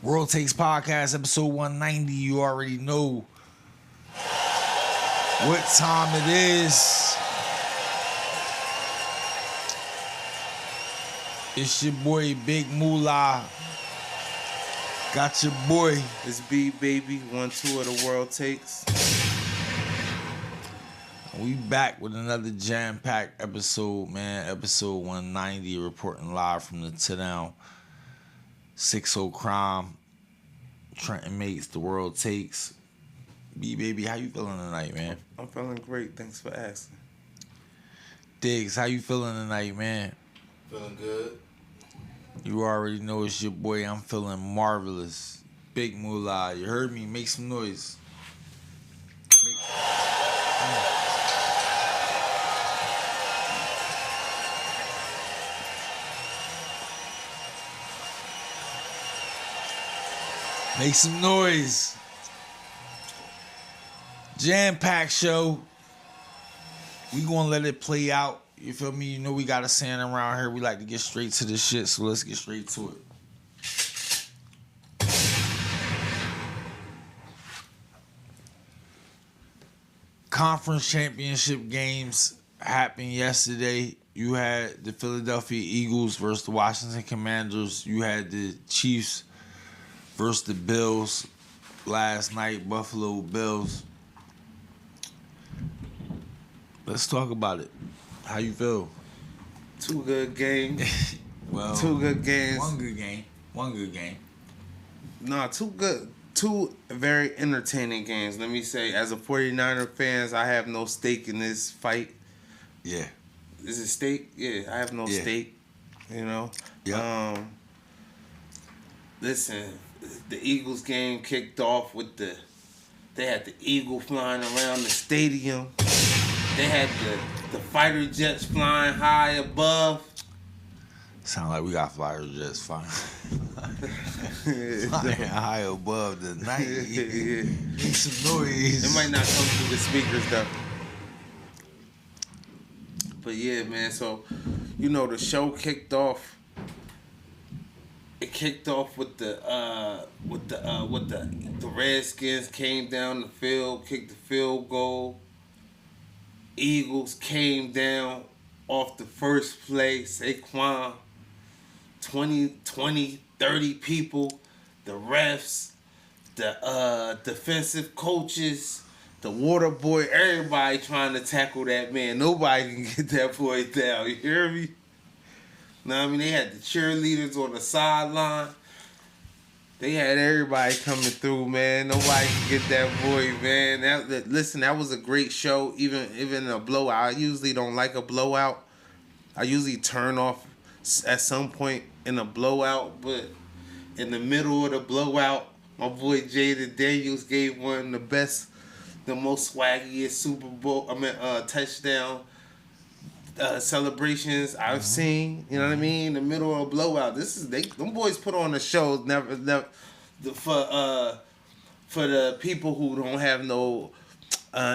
World Takes Podcast, episode 190. You already know what time it is. It's your boy, Big Moolah. Got your boy. It's Beeb, baby. 1-2 of the World Takes. We back with another jam-packed episode, man. Episode 190, reporting live from the T-Down 6-0 Crime. Trenton Mates, the World Takes. B baby, how you feeling tonight, man? I'm feeling great. Thanks for asking. Diggs, how you feeling tonight, man? Feeling good. You already know it's your boy. I'm feeling marvelous. Big Moolah. You heard me? Make some noise. Make some noise. Jam-packed show. We gonna let it play out. You feel me? You know we got a saying around here. We like to get straight to this shit, so let's get straight to it. Conference championship games happened yesterday. You had the Philadelphia Eagles versus the Washington Commanders. You had the Chiefs versus the Bills last night, Buffalo Bills. Let's talk about it. How you feel? Two good games. Well, two good games. One good game. Nah, two very entertaining games. Let me say, as a 49er fans, I have no stake in this fight. Yeah. Is it stake? Yeah, I have no stake. You know? Yeah. Listen, the Eagles game kicked off with they had the eagle flying around the stadium. They had the fighter jets flying high above. Sound like we got fighter jets flying high above the night. Make some noise. It might not come through the speakers though. But yeah, man. So, you know, the show kicked off. It kicked off with the Redskins came down the field, kicked the field goal. Eagles came down off the first play. Saquon, 20, 30 people, the refs, the defensive coaches, the water boy, everybody trying to tackle that man. Nobody can get that boy down. You hear me? Know what I mean? They had the cheerleaders on the sideline. They had everybody coming through, man. Nobody can get that boy, man. That was a great show, even a blowout. I usually don't like a blowout. I usually turn off at some point in a blowout, but in the middle of the blowout, my boy Jaden Daniels gave one of the most swaggiest touchdown celebrations I've seen. You know what I mean? In the middle of a blowout. Them boys put on a show for the people who don't have no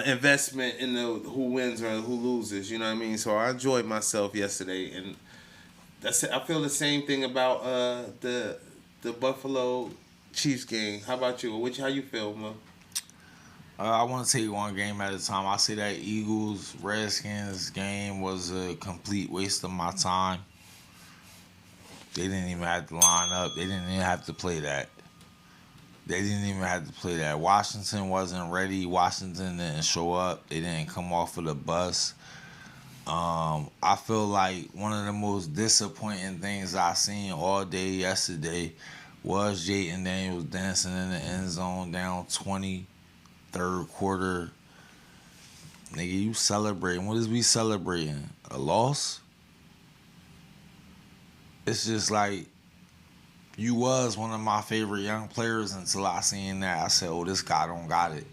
investment in who wins or who loses. You know what I mean? So I enjoyed myself yesterday, and that's it. I feel the same thing about the Buffalo Chiefs game. How about you? How you feel, man? I want to take one game at a time. I say that Eagles-Redskins game was a complete waste of my time. They didn't even have to line up. They didn't even have to play that. Washington wasn't ready. Washington didn't show up. They didn't come off of the bus. I feel like one of the most disappointing things I seen all day yesterday was Jaden Daniels dancing in the end zone down 20. Third quarter, nigga, you celebrating. What is we celebrating? A loss? It's just like, you was one of my favorite young players until I seen that. I said, oh, this guy don't got it.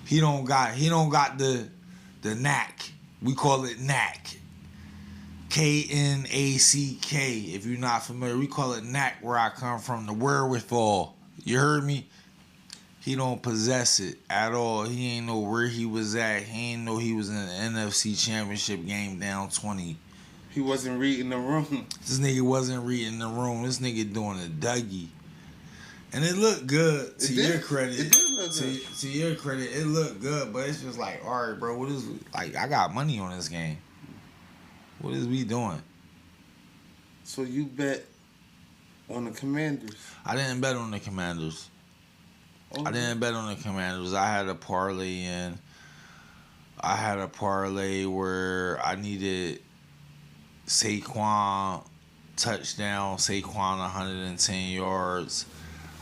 He don't got the knack. We call it knack. K-N-A-C-K. If you're not familiar, we call it knack where I come from, the wherewithal. You heard me? He don't possess it at all. He ain't know where he was at. He ain't know he was in the NFC Championship game down 20. He wasn't reading the room. This nigga wasn't reading the room. This nigga doing a Dougie. And it looked good. To your credit, it did look good. To your credit, it looked good. But it's just like, all right, bro. What is like? I got money on this game. What is we doing? So you bet on the Commanders? I didn't bet on the Commanders. Okay. I didn't bet on the Commanders. I had a parlay in. I had a parlay where I needed Saquon touchdown, Saquon 110 yards.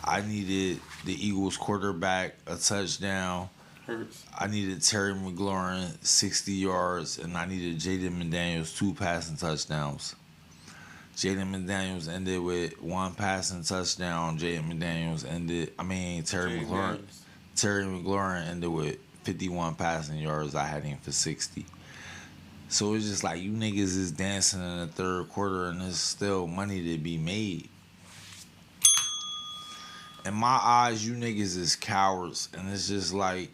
I needed the Eagles quarterback a touchdown. Hurts. I needed Terry McLaurin 60 yards, and I needed Jaden McDaniels 2 passing touchdowns. Jaden McDaniels ended with 1 passing touchdown. Terry McLaurin ended with 51 passing yards. I had him for 60. So it's just like you niggas is dancing in the third quarter, and there's still money to be made. In my eyes, you niggas is cowards, and it's just like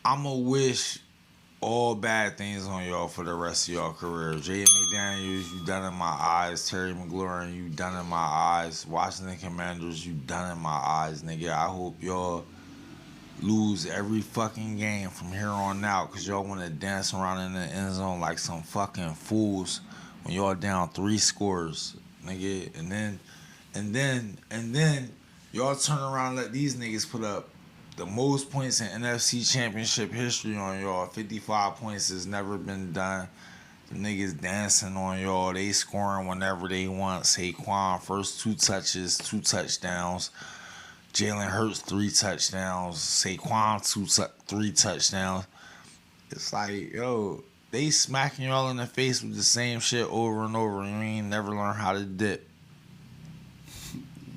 I'ma wish all bad things on y'all for the rest of y'all career. Jaden McDaniels, you done in my eyes. Terry McLaurin, you done in my eyes. Washington Commanders, you done in my eyes, nigga. I hope y'all lose every fucking game from here on out, because y'all want to dance around in the end zone like some fucking fools when y'all down 3 scores, nigga. And then y'all turn around and let these niggas put up the most points in NFC Championship history on y'all. 55 points has never been done. The niggas dancing on y'all. They scoring whenever they want. Saquon, first 2 touches, 2 touchdowns. Jalen Hurts, 3 touchdowns. Saquon, 3 touchdowns. It's like, yo, they smacking y'all in the face with the same shit over and over. You ain't never learn how to dip.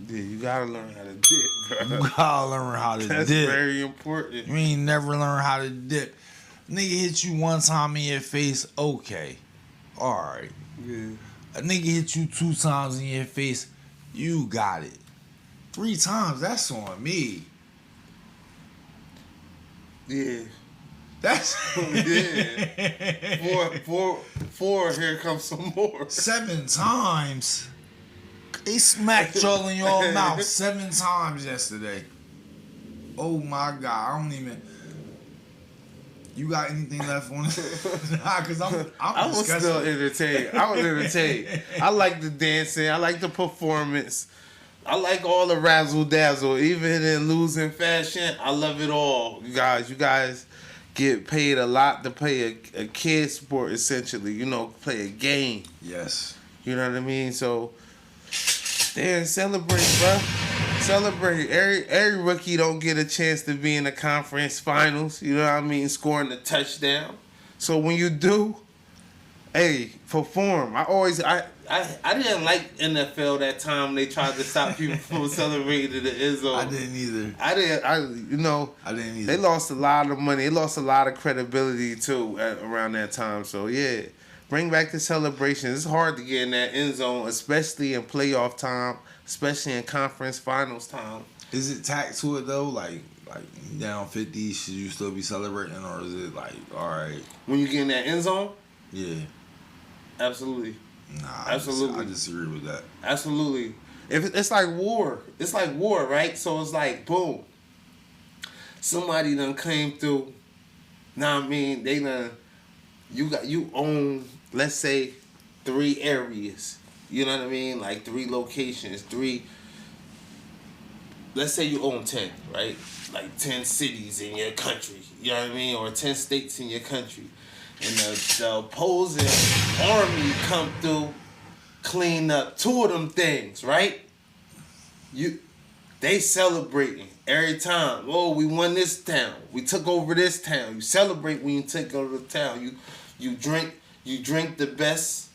Yeah, you gotta learn how to dip, bro. You gotta learn how to dip. That's very important. You ain't never learn how to dip. Nigga hit you 1 time in your face, okay. Alright. Yeah. A nigga hit you 2 times in your face, you got it. 3 times, that's on me. Yeah. That's yeah. Four. Here comes some more. 7 times. They smacked y'all in your mouth 7 times yesterday. Oh my God, I don't even. You got anything left on it? Nah, cause I was still entertained. I was entertained. I like the dancing. I like the performance. I like all the razzle dazzle, even in losing fashion. I love it all, you guys. You guys get paid a lot to play a kid sport, essentially. You know, play a game. Yes. You know what I mean? So, damn, celebrate, bro. Celebrate. Every rookie don't get a chance to be in the conference finals. You know what I mean? Scoring a touchdown. So when you do, hey, perform. I didn't like NFL that time they tried to stop people from celebrating the end zone. I didn't either. I didn't either. They lost a lot of money. They lost a lot of credibility too around that time. So yeah, bring back the celebration. It's hard to get in that end zone, especially in playoff time, especially in conference finals time. Is it tacked to it though? Like down 50, should you still be celebrating, or is it like, all right? When you get in that end zone? Yeah. Absolutely. Nah, absolutely. I disagree with that. Absolutely. If it's like war, right? So it's like boom. Somebody done came through. Now I mean, they done. You own, let's say, 3 areas. You know what I mean? Like 3 locations, 3. Let's say you own 10, right? Like 10 cities in your country. You know what I mean? Or 10 states in your country. And the opposing army come through, clean up 2 of them things, right? They celebrating every time. Oh, we won this town. We took over this town. You celebrate when you take over the town. You drink the best,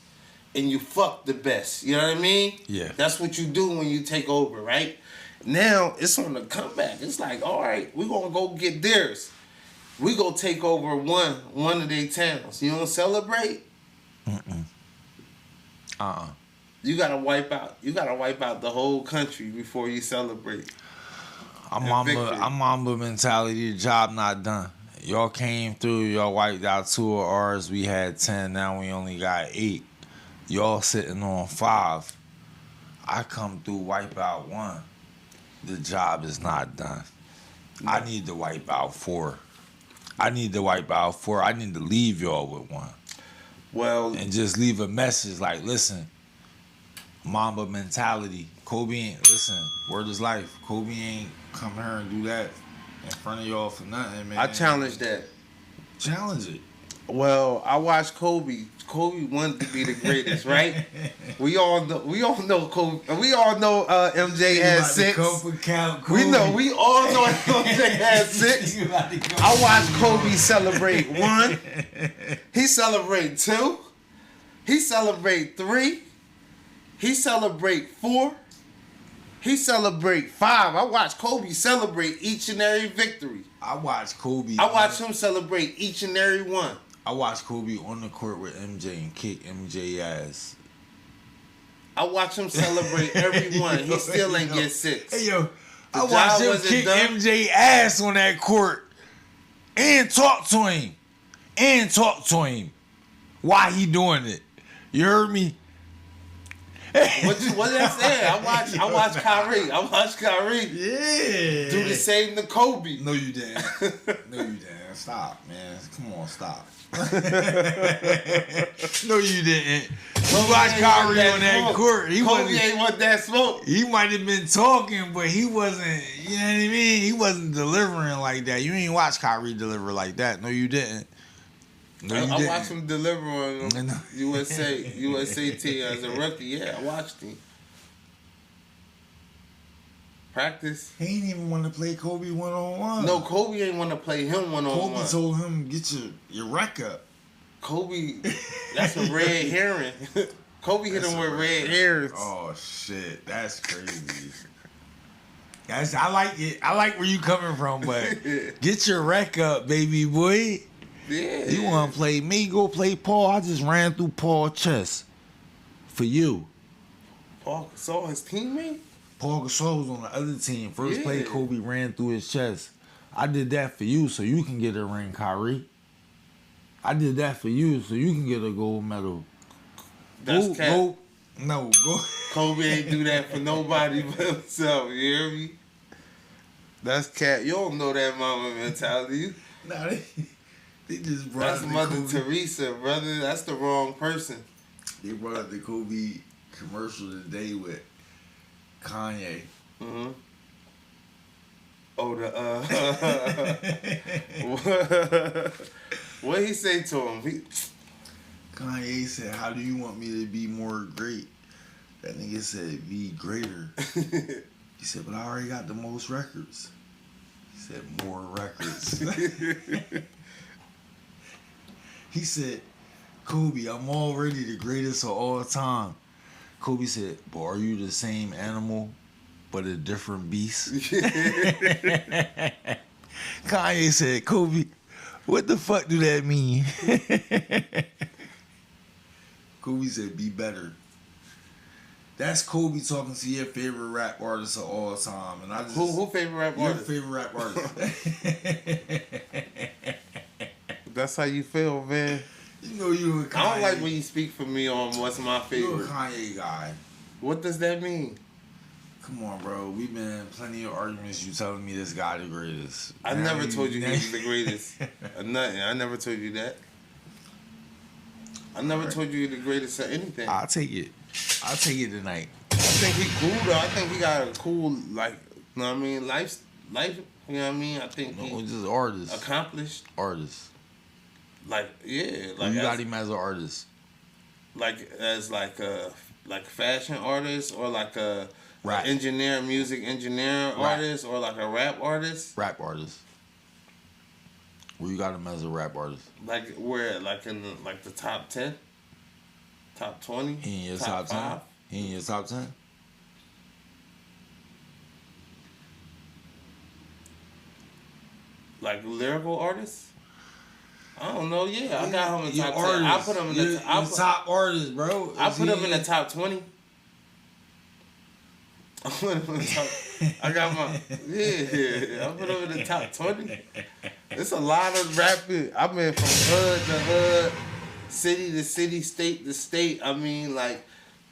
and you fuck the best. You know what I mean? Yeah. That's what you do when you take over, right? Now it's on the comeback. It's like, all right, we're gonna go get theirs. We go take over one of their towns. You don't celebrate? You gotta wipe out the whole country before you celebrate. I'm Mamba mentality. The job not done. Y'all came through. Y'all wiped out 2 of ours. We had 10. Now we only got 8. Y'all sitting on 5. I come through wipe out 1. The job is not done. I need to wipe out 4. I need to wipe out 4. I need to leave y'all with 1. Well, And just leave a message like, listen, Mamba mentality. Kobe ain't, listen, word is life. Kobe ain't come here and do that in front of y'all for nothing, man. I challenge that. Challenge it. Well, I watched Kobe. Kobe wanted to be the greatest, right? We all know. Kobe. We all know MJ had 6. We all know MJ had 6. I watched Kobe celebrate 1. He celebrate 2. He celebrate 3. He celebrate 4. He celebrate 5. I watched Kobe celebrate each and every victory. I watched Kobe. I watched him celebrate each and every one. I watched Kobe on the court with MJ and kick MJ ass. I watched him celebrate every one. He still ain't get 6. Hey, yo. I watched him kick MJ ass on that court and talk to him. Why he doing it? You heard me? What did I say? I watched Kyrie. Yeah. Do the same to Kobe. No, you didn't. Stop, man. Come on, stop. No, you didn't. You watched Kyrie on that court. Kobe ain't want that smoke. He might have been talking, but he wasn't, you know what I mean? He wasn't delivering like that. You ain't watch Kyrie deliver like that. No, you didn't. I watched him deliver on USA team as a rookie. Yeah, I watched him. Practice. He ain't even want to play Kobe 1-on-1. No, Kobe ain't want to play him 1-on-1. Kobe told him, get your rack up. Kobe, that's a red herring. Kobe hit him with red herrings. Oh, shit. That's crazy. I like it. I like where you coming from, but get your rack up, baby boy. Yeah. You want to play me? Go play Paul. I just ran through Paul's chest for you. Paul Gasol, his teammate? Paul Gasol was on the other team. First play, Kobe ran through his chest. I did that for you so you can get a ring, Kyrie. I did that for you so you can get a gold medal. That's cap. Go. Kobe ain't do that for nobody but himself. You hear me? That's cap. You don't know that mama mentality. Nah, they just brought That's Mother Kobe. Teresa, brother. That's the wrong person. They brought up the Kobe commercial today with Kanye. Mm-hmm. Oh, what he say to him? Kanye said, "How do you want me to be more great?" That nigga said, "Be greater." He said, "But I already got the most records." He said, "More records." He said, "Kobe, I'm already the greatest of all time." Kobe said, "But are you the same animal, but a different beast?" Kanye said, "Kobe, what the fuck do that mean?" Kobe said, "Be better." That's Kobe talking to your favorite rap artist of all time. And I just, who favorite rap artist? Your favorite rap artist. That's how you feel, man. You know you a Kanye. I don't like when you speak for me on what's my favorite. You're a Kanye guy. What does that mean? Come on, bro. We've been in plenty of arguments. You telling me this guy the greatest. I never told you he's the greatest. Nothing. I never told you that. I never told you you're the greatest at anything. I'll take it. I'll take it tonight. I think he cool though. I think he got a cool, like, you know what I mean, life, you know what I mean? I think he just artist. Accomplished. Artist. Like, yeah. Like you got him as an artist. Like, as like a fashion artist or like a rap. Engineer, music engineer artist or like a rap artist? Rap artist. Where you got him as a rap artist? Like where? Like in the top 10? Top 20? He in your top 10? He in your top 10? Like lyrical artists? I don't know. Yeah, I got him in the top 10. Artist. I put him in the top artist, bro. I put him in the top 20. I put him in the top. I got my I put him in the top 20. It's a lot of rapping. I mean, from hood to hood, city to city, state to state. I mean, like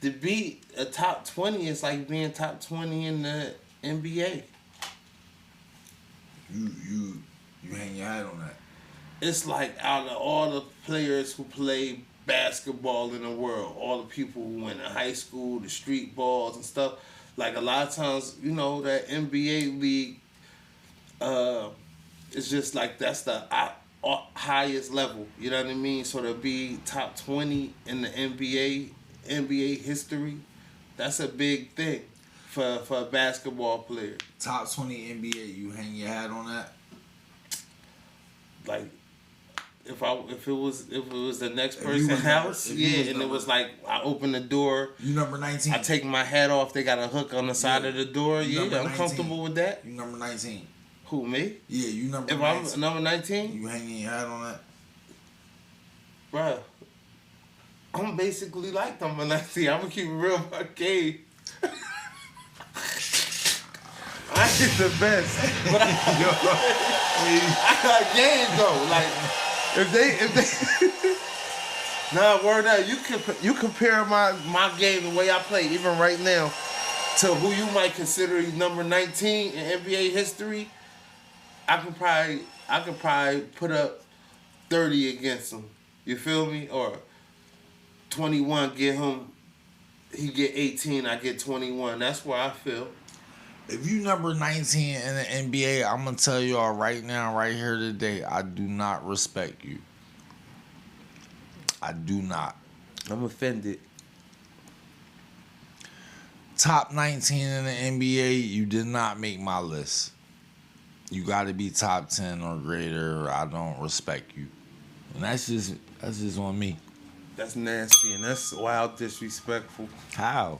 To be a top 20 is like being top 20 in the NBA. You hang your hat on that. It's like out of all the players who play basketball in the world, all the people who went to high school, the street balls and stuff, like a lot of times, you know, that NBA league, it's just like that's the highest level. You know what I mean? So to be top 20 in the NBA history, that's a big thing for a basketball player. Top 20 NBA, you hang your hat on that? Like, if it was the next person's house, and it was like I open the door. You number 19. I take my hat off. They got a hook on the side of the door. You I'm 19. comfortable with that. You number 19. Who, me? Yeah, you number if 19. If I'm number 19, you hanging your hat on that? Bruh, I'm basically like number 19. I'm gonna keep it real with my game. I ain't the best, but I got game though. Like if they nah, word out. You compare my game the way I play, even right now, to who you might consider number 19 in NBA history. I could probably put up 30 against him. You feel me? Or 21, get him. He get 18, I get 21. That's where I feel. If you number 19 in the NBA, I'm going to tell y'all right now, right here today, I do not respect you. I do not. I'm offended. Top 19 in the NBA, you did not make my list. You got to be top 10 or greater, or I don't respect you. And that's just on me. That's nasty and that's wild disrespectful. How?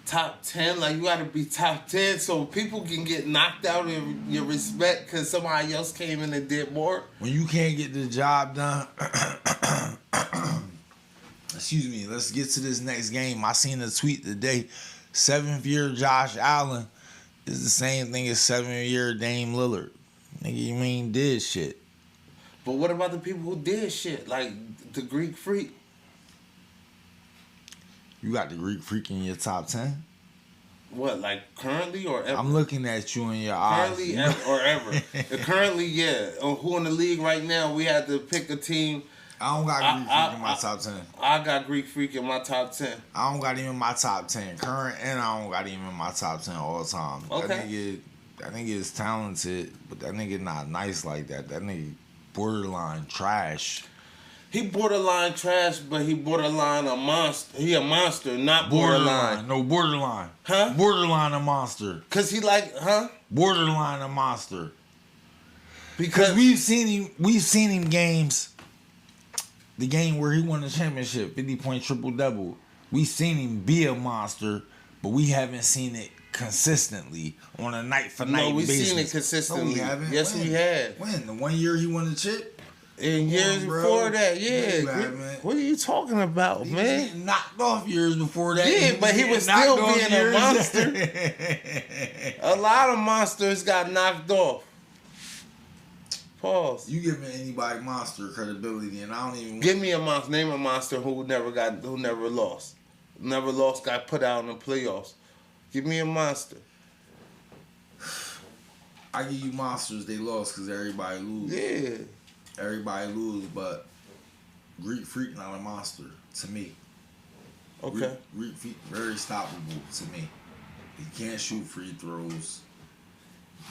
Top 10, like you gotta be top 10 so people can get knocked out in your respect because somebody else came in and did more. When you can't get the job done, excuse me, let's get to this next game. I seen a tweet today. 7th year Josh Allen is the same thing as 7th year Dame Lillard. Nigga, you mean did shit. But what about the people who did shit? Like the Greek Freak? You got the Greek Freak in your top 10? What, like currently or ever? I'm looking at you in your currently eyes. Currently or ever. Currently, yeah. Who in the league right now, we had to pick a team. I don't got Greek Freak in my top 10. I got Greek Freak in my top 10. I don't got him in my top 10 current, and I don't got him in my top 10 all time. Okay. That nigga is talented, but that nigga not nice like that. That nigga borderline trash. He borderline trash, but he borderline a monster. He a monster, not borderline. No, borderline. Huh? Borderline a monster. Cause he like, huh? Borderline a monster. Because we've seen him games. The game where he won the championship, 50-point triple-double. We seen him be a monster, but we haven't seen it consistently on a night-for-night basis. No, we seen it consistently. No, we haven't. Yes, we have. When? The 1 year he won the chip? And years before that, yeah. Man. What are you talking about, he man? Was getting knocked off years before that. Yeah, but he was still being a monster. A lot of monsters got knocked off. Pause. You giving anybody monster credibility, and I don't even give me a monster. Name a monster who never lost. Never lost, got put out in the playoffs. Give me a monster. I give you monsters. They lost because everybody lose. Yeah. Everybody lose, but Greek Freak not a monster to me. Okay. Greek Freak very stoppable to me. He can't shoot free throws.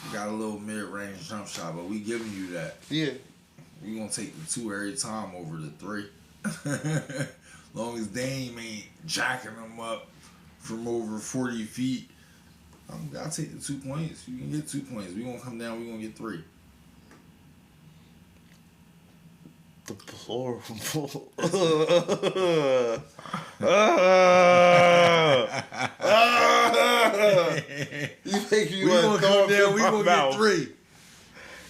He got a little mid-range jump shot, but we giving you that. Yeah. We gonna take the 2 every time over the 3. Long as Dame ain't jacking them up from over 40 feet. I'll take the 2 points. You can get 2 points. We gonna come down, we gonna get 3. Deplorable. You think you gonna come down? We gonna get 3.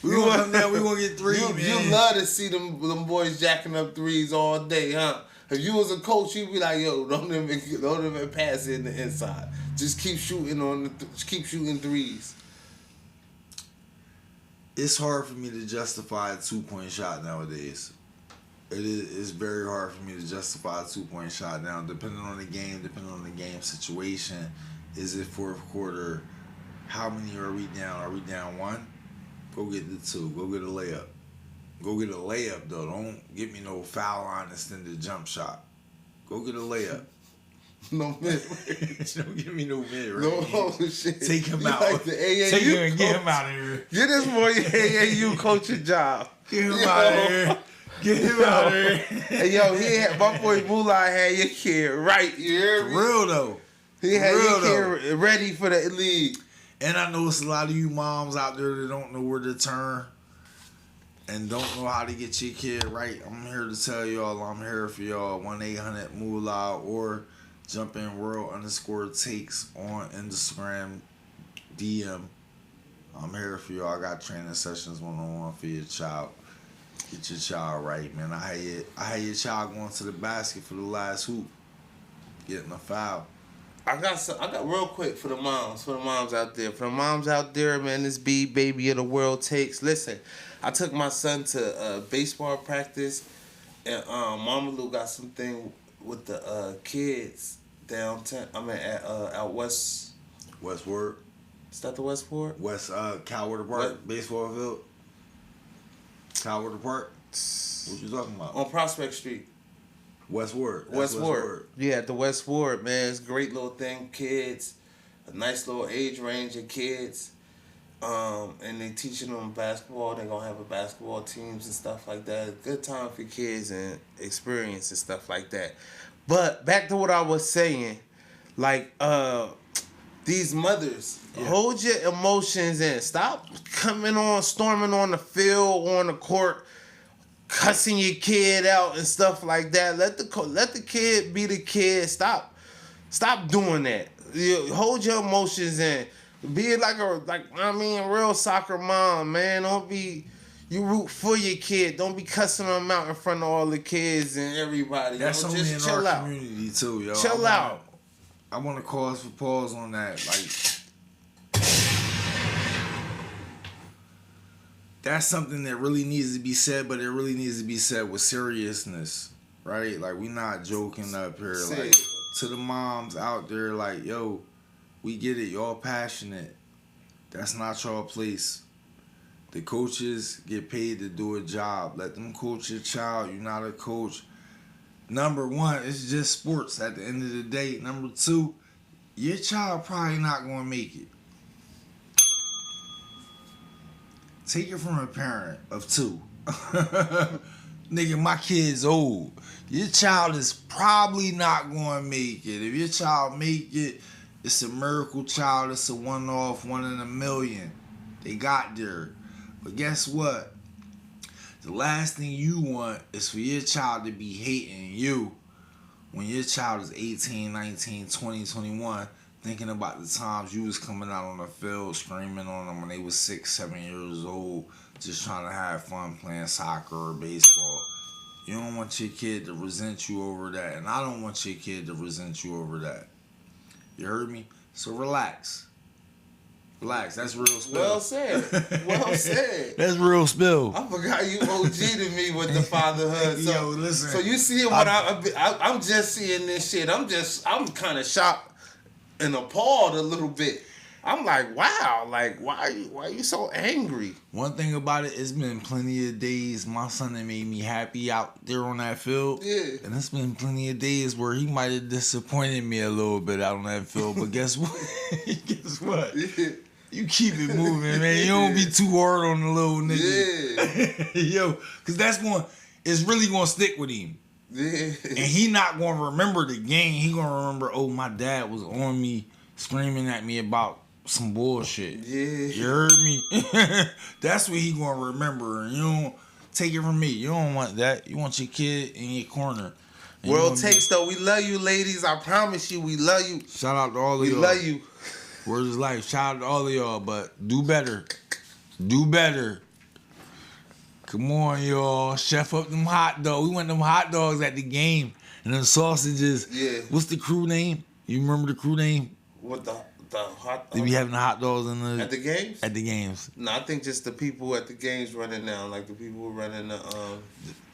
We gonna come down. We gonna get 3. Man. You love to see them boys jacking up threes all day, huh? If you was a coach, you'd be like, "Yo, don't even pass it in the inside. Just keep shooting keep shooting threes." It's hard for me to justify a 2-point shot nowadays. It's very hard for me to justify a 2-point shot. Now, depending on the game situation, is it fourth quarter? How many are we down? Are we down one? Go get the two. Go get a layup. Go get a layup though. Don't give me no foul line extended jump shot. Go get a layup. No mid. Don't give me no mid. Right? No shit. Take him You out. like the AAU Take him and get coach. him out of here. Get this boy AAU coaching job. Get him out of here. Get him out of here. Hey yo, my boy Moolah had your kid right. You hear For me? real though. He had real, your kid ready for the league. And I know it's a lot of you moms out there that don't know where to turn and don't know how to get your kid right. I'm here to tell y'all, I'm here for y'all. 1-800-MOOLAH or jump in world_takes on Instagram DM. I'm here for y'all. I got training sessions 1-on-1 for your child. Get your child right, man. I had your child going to the basket for the last hoop, getting a foul. I got real quick for the moms out there, man. This Beeb baby of the world takes. Listen, I took my son to baseball practice, and Mama Lou got something with the kids downtown. I mean, out west. Westward. Is that the Westport? West Coward Park, What? Baseball Field. Coward Park. What you talking about? On Prospect Street. Westward. That's Westward. Yeah, at the Westward, man. It's a great little thing. Kids, a nice little age range of kids. And they teaching them basketball. They're going to have a basketball teams and stuff like that. Good time for kids and experience and stuff like that. But back to what I was saying. Like, these mothers, hold your emotions in. Stop storming on the field, on the court, cussing your kid out and stuff like that. Let the kid be the kid. Stop doing that. Hold your emotions in. Be like a real soccer mom, man. You root for your kid. Don't be cussing them out in front of all the kids and everybody. That's only just in chill our out. community too, yo. Chill out. I want to cause for pause on that. Like, that's something that really needs to be said, but it really needs to be said with seriousness, right? Like, we not joking up here. Like, to the moms out there, like, yo, we get it. Y'all passionate. That's not y'all place. The coaches get paid to do a job. Let them coach your child. You're not a coach. Number one, it's just sports at the end of the day. Number two, your child probably not going to make it. Take it from a parent of two. Nigga, my kid's old. Your child is probably not going to make it. If your child make it, it's a miracle child. It's a one-off, 1 in a million. They got there. But guess what? The last thing you want is for your child to be hating you when your child is 18, 19, 20, 21, thinking about the times you was coming out on the field screaming on them when they was 6, 7 years old, just trying to have fun playing soccer or baseball. You don't want your kid to resent you over that, and I don't want your kid to resent you over that. You heard me? So relax. Relax, that's real spill. Well said. Well said. That's real spill. I forgot you OG to me with the fatherhood. So, Yo, listen. So you see what I'm just seeing this shit. I'm kind of shocked and appalled a little bit. I'm like, wow, like why you so angry? One thing about it, it's been plenty of days my son that made me happy out there on that field. Yeah. And it's been plenty of days where he might have disappointed me a little bit out on that field. But guess what? Guess what? Yeah. You keep it moving, man. You don't be too hard on the little nigga. Yeah. Yo, because it's really going to stick with him. Yeah. And he not going to remember the game. He going to remember, oh, my dad was on me screaming at me about some bullshit. Yeah. You heard me? That's what he going to remember. And you don't take it from me. You don't want that. You want your kid in your corner. And World takes though. We love you, ladies. I promise you, we love you. Shout out to all of y'all. We love you. Word is life. Shout out to all of y'all, but do better. Do better. Come on, y'all. Chef up them hot dogs. We want them hot dogs at the game. And them sausages. Yeah. What's the crew name? You remember the crew name? What the hot They be having the hot dogs at the games? At the games. No, I think just the people at the games running now, like the people running the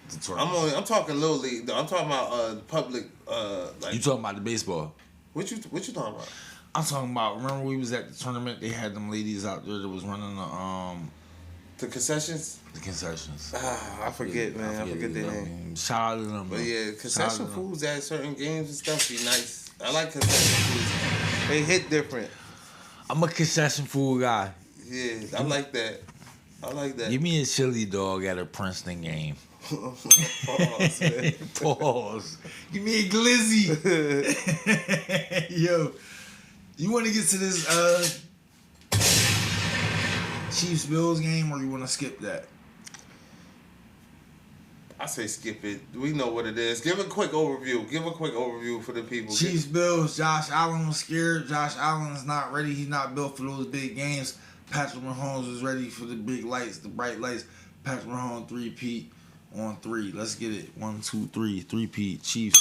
The tournament. I'm talking little league though. I'm talking about public like. You talking about the baseball? What you talking about? I'm talking about. Remember we was at the tournament? They had them ladies out there that was running the concessions. The concessions. I forget, man. I forget their name. Shout out to them. But yeah, concession foods at certain games and stuff be nice. I like concession foods. They hit different. I'm a concession food guy. Yeah, I like that. I like that. Give me a chili dog at a Princeton game. Pause, man. Pause. Give me a glizzy. Yo, you want to get to this Chiefs Bills game, or you want to skip that? I say skip it. We know what it is. Give a quick overview. Give a quick overview for the people. Chiefs Bills. Josh Allen was scared. Josh Allen is not ready. He's not built for those big games. Patrick Mahomes is ready for the big lights, the bright lights. Patrick Mahomes 3-peat on 3. Let's get it. 1, 2, 3. 3-peat. Chiefs.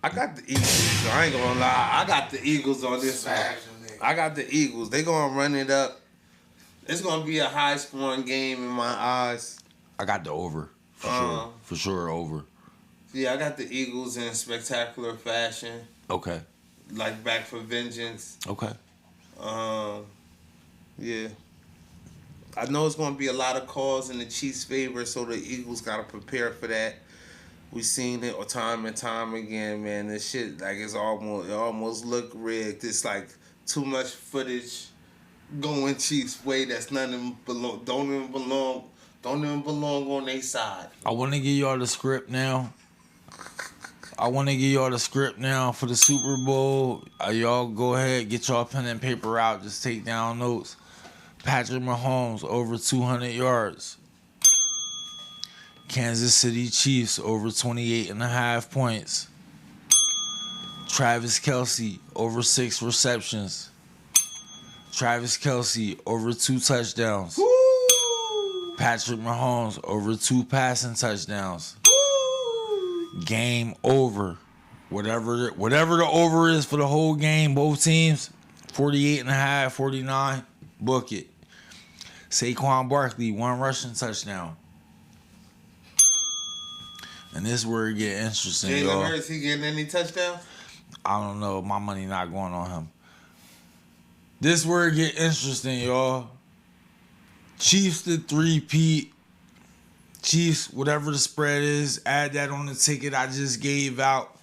I got the Eagles. So I ain't gonna lie. I got the Eagles on this one. I got the Eagles. They gonna run it up. It's gonna be a high scoring game in my eyes. I got the over. For sure. For sure, over. Yeah, I got the Eagles in spectacular fashion. Okay. Like back for vengeance. Okay. Yeah. I know it's gonna be a lot of calls in the Chiefs' favor, so the Eagles gotta prepare for that. We seen it time and time again, man. This shit like it almost look rigged. It's like too much footage going Chiefs' way that's don't even belong on their side. I want to give y'all the script now. For the Super Bowl. Y'all go ahead, get y'all pen and paper out. Just take down notes. Patrick Mahomes over 200 yards. Kansas City Chiefs over 28.5 points. Travis Kelce over 6 receptions. Travis Kelce over 2 touchdowns. Woo! Patrick Mahomes over 2 passing touchdowns. Woo! Game over. Whatever the over is for the whole game, both teams, 48.5, 49, book it. Saquon Barkley, 1 rushing touchdown. And this is where it get interesting, y'all. Jalen Hurts, he getting any touchdowns? I don't know. My money not going on him. This is where it get interesting, y'all. Chiefs the 3-peat. Chiefs, whatever the spread is, add that on the ticket I just gave out.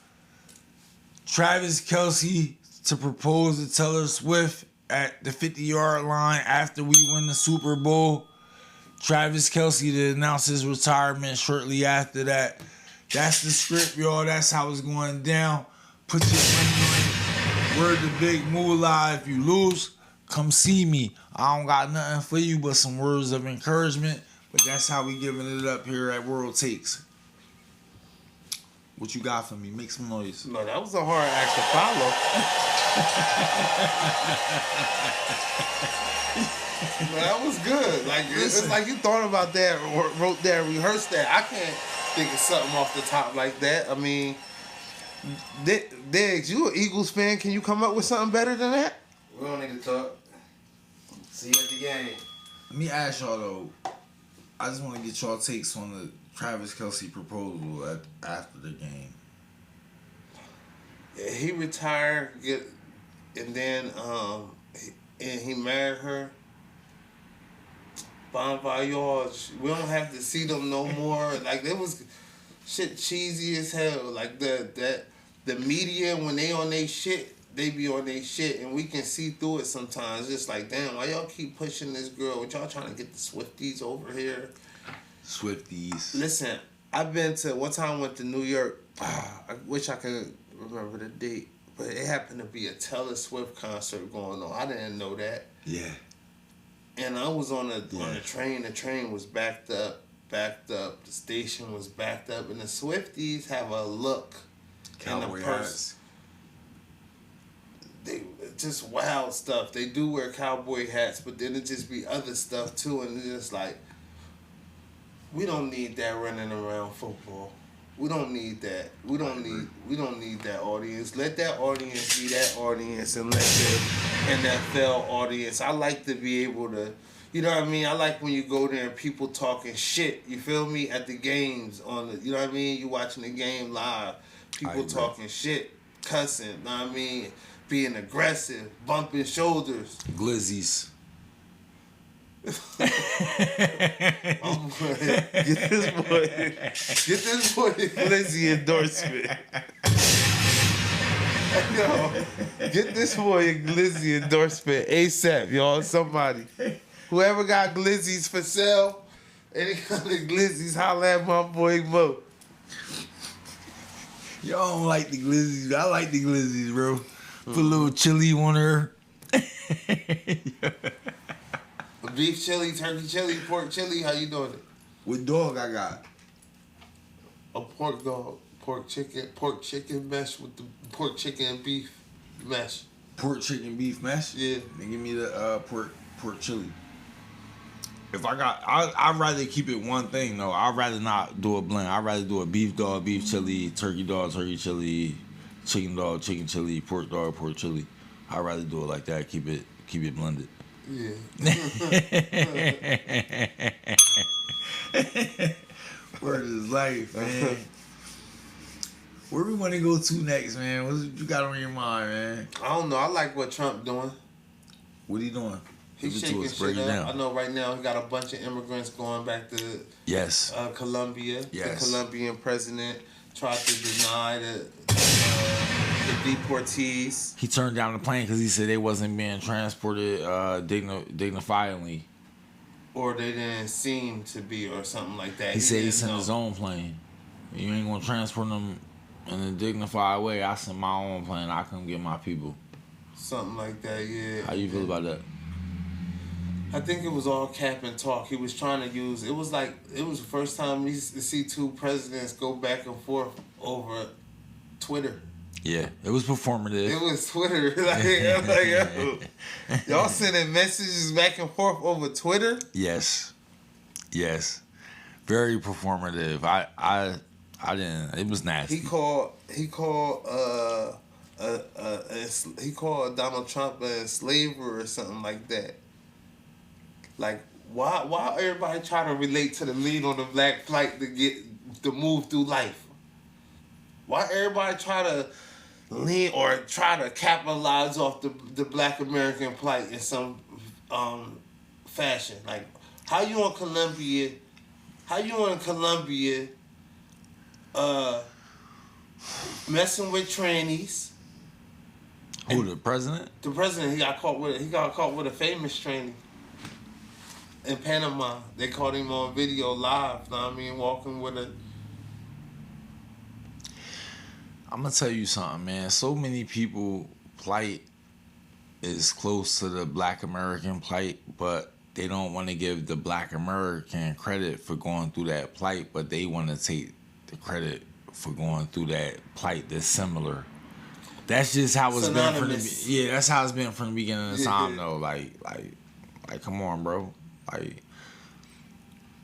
Travis Kelce to propose to Taylor Swift at the 50-yard line after we win the Super Bowl. Travis Kelce to announce his retirement shortly after that. That's the script, y'all. That's how it's going down. Put your money on it. Word to Big Moolah. If you lose, come see me. I don't got nothing for you but some words of encouragement. But that's how we giving it up here at World Takes. What you got for me? Make some noise. No, that was a hard act to follow. No, that was good. Like it's like you thought about that, wrote that, rehearsed that. I can't think of something off the top like that. I mean, Diggs, you an Eagles fan? Can you come up with something better than that? We don't need to talk. See you at the game. Let me ask y'all though. I just want to get y'all takes on the Travis Kelce proposal after the game. Yeah, he retired, and then and he married her. Bon voyage. We don't have to see them no more. Like it was shit cheesy as hell. Like the media when they on their shit, they be on their shit, and we can see through it sometimes. Just like damn, why y'all keep pushing this girl? What y'all trying to get the Swifties over here? Swifties. Listen, I've been to one time. Went to New York. I wish I could remember the date, but it happened to be a Taylor Swift concert going on. I didn't know that. Yeah. And I was on the train. The train was backed up. The station was backed up, and the Swifties have a look. Cowboy hats. They just wild stuff. They do wear cowboy hats, but then it just be other stuff too, and it's just like. We don't need that running around football. We don't need that. We don't need that audience. Let that audience be that audience and let the NFL audience. I like to be able to, You know what I mean? I like when you go there and people talking shit. You feel me? At the games on the, you know what I mean? You watching the game live. People talking shit, cussing. You know what I mean? Being aggressive, bumping shoulders. Glizzies. Get this boy a Glizzy endorsement. Yo, get this boy a Glizzy endorsement ASAP, y'all. Somebody. Whoever got Glizzies for sale, any kind of Glizzies, holla at my boy Mo. Y'all don't like the Glizzies. I like the Glizzies, bro. Put a little chili on her. Beef chili, turkey chili, pork chili. How you doing it? What dog I got? A pork dog, pork chicken mesh with the pork chicken and beef mesh. Pork chicken beef mesh? Yeah. Then give me the pork chili. If I got, I'd rather keep it one thing though. I'd rather not do a blend. I'd rather do a beef dog, beef chili, turkey dog, turkey chili, chicken dog, chicken chili, pork dog, pork chili. I'd rather do it like that. Keep it blended. Yeah. Word is life, man. Where we want to go to next, man? What you got on your mind, man? I don't know. I like what Trump doing. What he doing? He's shaking shit up. I know right now he got a bunch of immigrants going back to Colombia. Yes. The Colombian president tried to deny the deportees. He turned down the plane because he said they wasn't being transported dignifiedly. Or they didn't seem to be, or something like that. He said he sent his own plane. You ain't gonna transport them in a dignified way. I sent my own plane. I come get my people. Something like that, yeah. How you feel about that? I think it was all cap and talk. He was trying to use. It was the first time we see two presidents go back and forth over Twitter. Yeah, it was performative. It was Twitter. Yo, y'all sending messages back and forth over Twitter? Yes. Very performative. I didn't. It was nasty. He called Donald Trump a slaver or something like that. Like, why everybody try to relate to the lean on the black flight to move through life? Why everybody try to lean or try to capitalize off the black American plight in some fashion? Like, how you on Colombia messing with trannies? Who, the president? The president, he got caught with a famous tranny. In Panama, they caught him on video live. Know what I mean, walking with a. I'm gonna tell you something, man. So many people plight is close to the black American plight, but they don't want to give the black American credit for going through that plight, but they want to take the credit for going through that plight that's similar. That's just how it's been from the that's how it's been from the beginning of the time though. Like come on, bro. Like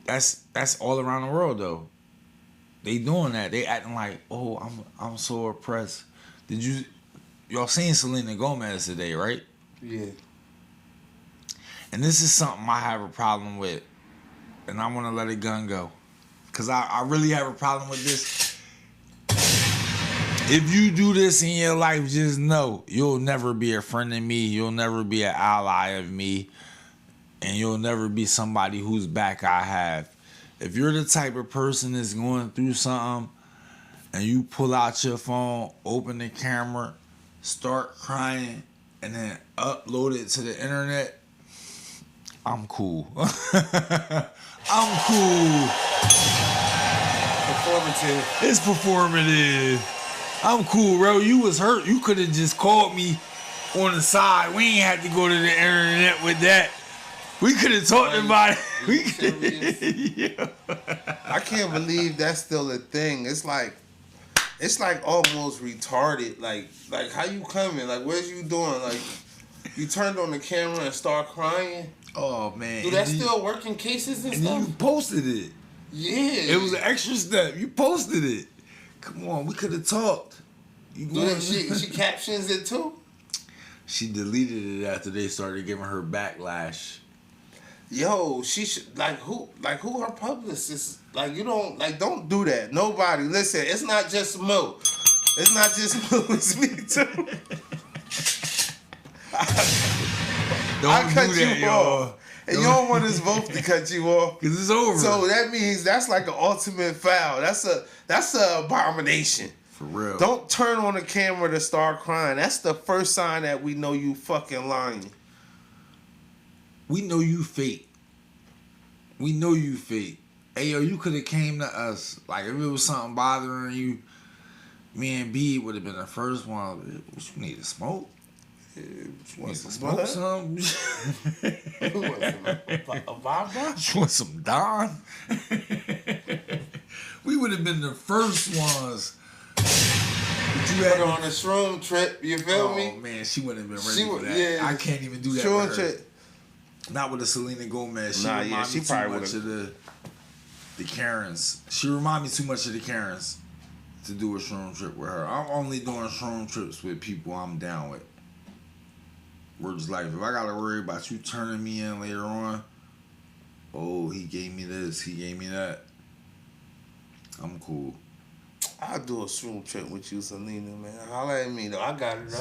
that's all around the world though. They doing that. They acting like, oh, I'm so oppressed. Y'all seen Selena Gomez today, right? Yeah. And this is something I have a problem with, and I want to let it go, cause I really have a problem with this. If you do this in your life, just know you'll never be a friend of me. You'll never be an ally of me. And you'll never be somebody whose back I have. If you're the type of person that's going through something and you pull out your phone, open the camera, start crying, and then upload it to the internet, I'm cool. I'm cool. Performative. It's performative. I'm cool, bro. You was hurt. You could have just called me on the side. We ain't had to go to the internet with that. We could have talked about it. Yeah. I can't believe that's still a thing. It's like almost retarded. Like how you coming? Like, where's you doing? Like, you turned on the camera and start crying. Oh man, do that still work in cases and stuff? You posted it. Yeah, it was an extra step. You posted it. Come on, we could have talked. She captions it too. She deleted it after they started giving her backlash. Yo, she should who her publicist? Like you don't do that. Nobody. Listen, it's not just Mo. It's not just Mo. It's me too. I cut you off. And you don't want us both to cut you off. Cause it's over. So that means that's like an ultimate foul. That's a abomination. For real. Don't turn on the camera to start crying. That's the first sign that we know you fucking lying. We know you fake. We know you fake. Hey yo, you could have came to us. Like if it was something bothering you, me and Beeb would have been the first one. What you need to smoke? You want to smoke some? You want some Don? We would have been the first ones. But you had on a shroom trip, you feel me? Oh man, she wouldn't have been ready for that. Yeah, I can't even do that shroom with her. Trip. Not with a Selena Gomez. She she probably probably much of the Karens. She remind me too much of the Karens to do a shroom trip with her. I'm only doing shroom trips with people I'm down with. We're just like, if I gotta worry about you turning me in later on, oh, he gave me this, he gave me that, I'm cool. I'll do a shroom trip with you, Selena, man. Holla at me, though. I got it, though.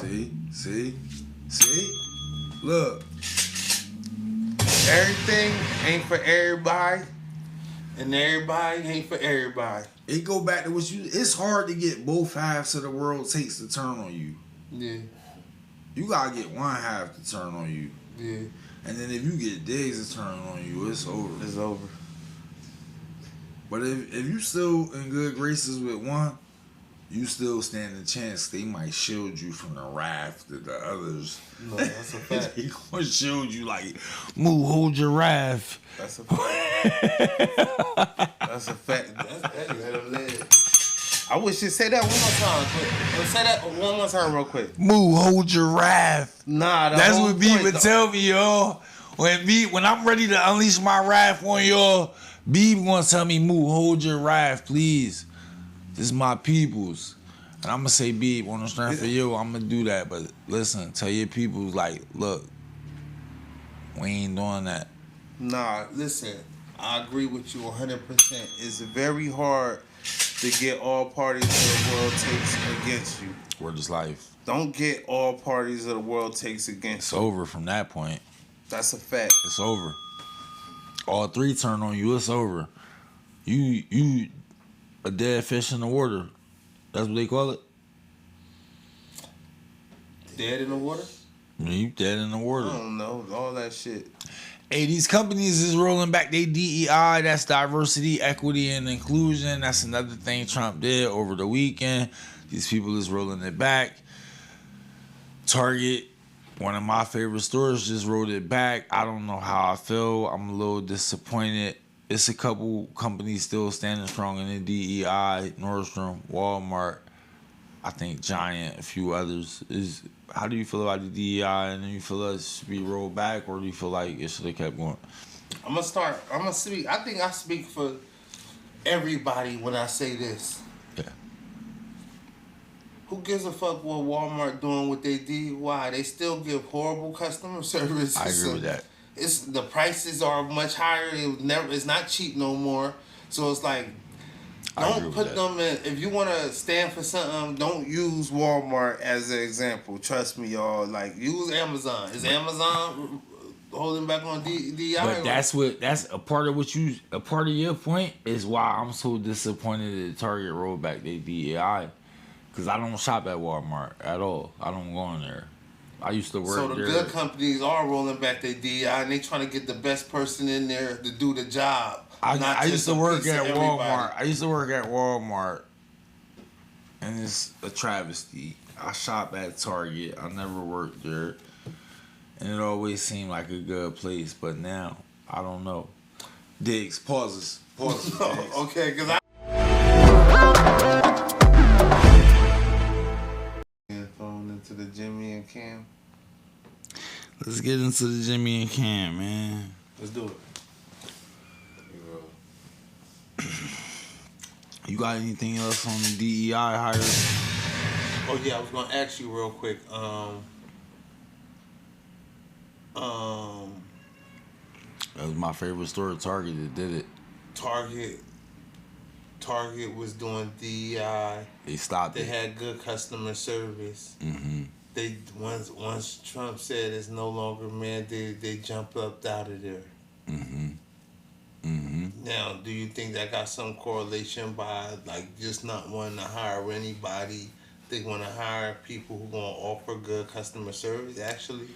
See? Look. Everything ain't for everybody, and everybody ain't for everybody. It go back to what you, it's hard to get both halves of the world takes to turn on you. Yeah. You gotta get one half to turn on you. Yeah. And then if you get digs to turn on you, it's over. It's over. But if you still in good graces with one, you still stand a chance. They might shield you from the wrath that the others. No, that's a fact. They gonna shield you like, move, hold your wrath. That's a fact. That's a fact. I wish you'd say that one more time. Quick. Say that one more time real quick. Move, hold your wrath. Nah, that's what Beeb would tell me, y'all. When I'm ready to unleash my wrath on y'all, Beeb gonna tell me, move, hold your wrath, please. This is my peoples. And I'm gonna say, Beeb, on the strength of you, I'm gonna do that. But listen, tell your peoples, like, look, we ain't doing that. Nah, listen, I agree with you 100%. It's very hard to get all parties of the world takes against you. Word is life. Don't get all parties of the world takes against you. It's over from that point. That's a fact. It's over. All three turn on you, it's over. You a dead fish in the water. That's what they call it? Dead in the water? Yeah, you dead in the water. I don't know. All that shit. Hey, these companies is rolling back their DEI. That's diversity, equity, and inclusion. That's another thing Trump did over the weekend. These people is rolling it back. Target, one of my favorite stores, just rolled it back. I don't know how I feel. I'm a little disappointed. It's a couple companies still standing strong in the DEI. Nordstrom, Walmart, I think Giant, a few others. How do you feel about the DEI? And do you feel it should be rolled back, or do you feel like it should have kept going? I'm gonna speak. I think I speak for everybody when I say this. Yeah. Who gives a fuck what Walmart doing with their DIY? They still give horrible customer service. I agree with that. The prices are much higher. It's not cheap no more. So it's like, don't put them in. If you want to stand for something, don't use Walmart as an example. Trust me, y'all. Like, use Amazon. Is Amazon holding back on DEI? But that's a part of your point is why I'm so disappointed that Target rolled back their DEI. Because I don't shop at Walmart at all. I don't go in there. I used to work there. So the good companies are rolling back their DEI and they trying to get the best person in there to do the job. I used to work at Walmart. I used to work at Walmart, and it's a travesty. I shop at Target. I never worked there, and it always seemed like a good place. But now, I don't know. Diggs, pauses. Diggs. Okay, because phone into the Jimmy and Cam. Let's get into the Jimmy and Cam, man. Let's do it. You got anything else on the DEI hires? Oh yeah, I was gonna ask you real quick. That was my favorite store, Target, that did it. Target was doing DEI. They stopped They it. had good customer service. Mm-hmm. They once Trump said it's no longer mandated, they jumped up out of there. Mm-hmm. Mm-hmm. Now, do you think that got some correlation by like just not wanting to hire anybody? They want to hire people who gonna offer good customer service. Actually,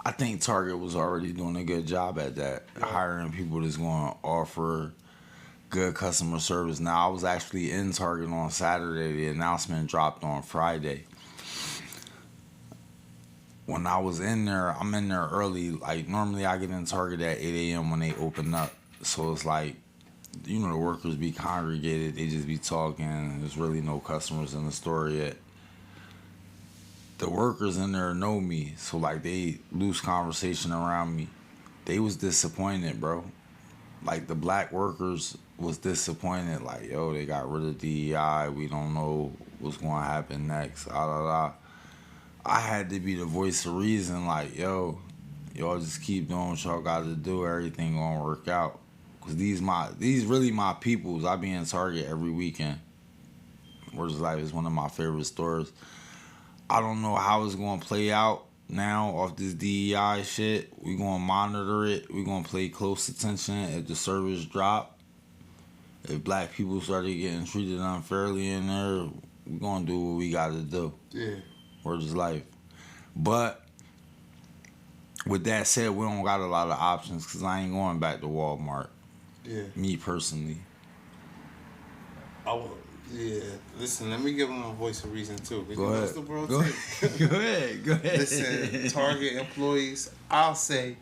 I think Target was already doing a good job at that, hiring people that's going to offer good customer service. Now, I was actually in Target on Saturday. The announcement dropped on Friday. When I was in there, I'm in there early. Like, normally I get in Target at 8 a.m. when they open up. So it's like, you know, the workers be congregated. They just be talking. There's really no customers in the store yet. The workers in there know me. So, like, they lose conversation around me. They was disappointed, bro. Like, the black workers was disappointed. Like, yo, they got rid of DEI. We don't know what's going to happen next. I had to be the voice of reason. Like, yo, y'all just keep doing what y'all got to do. Everything going to work out. Because these really my peoples. I be in Target every weekend. Where's Life is one of my favorite stores. I don't know how it's going to play out now off this DEI shit. We going to monitor it. We going to pay close attention if the service drop. If black people started getting treated unfairly in there, we going to do what we got to do. yeah. Where's Life? But with that said, we don't got a lot of options because I ain't going back to Walmart. Yeah. Me personally. Yeah. Listen, let me give them a voice of reason too. Go ahead. What's the world Go take? ahead. Go ahead. Listen, Target employees, I'll say,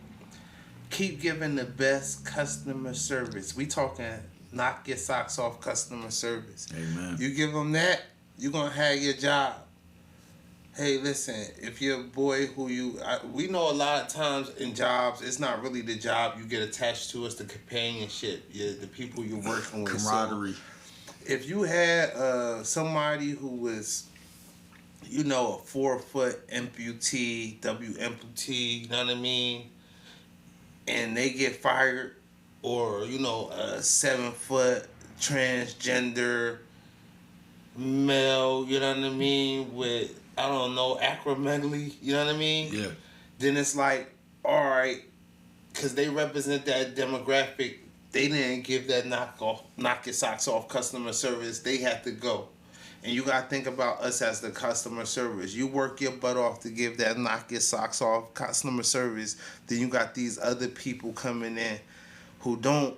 keep giving the best customer service. We talking knock your socks off customer service. Amen. You give them that, you're going to have your job. Hey, listen, if you're a boy we know a lot of times in jobs, it's not really the job you get attached to, it's the companionship, the people you're working with. Camaraderie. So, if you had somebody who was, you know, a 4-foot amputee, amputee, you know what I mean, and they get fired, or, you know, a 7-foot transgender male, you know what I mean, with, I don't know, acromegaly, you know what I mean? Yeah. Then it's like, all right, because they represent that demographic, they didn't give that knock your socks off customer service. They had to go. And you got to think about us as the customer service. You work your butt off to give that knock your socks off customer service. Then you got these other people coming in who don't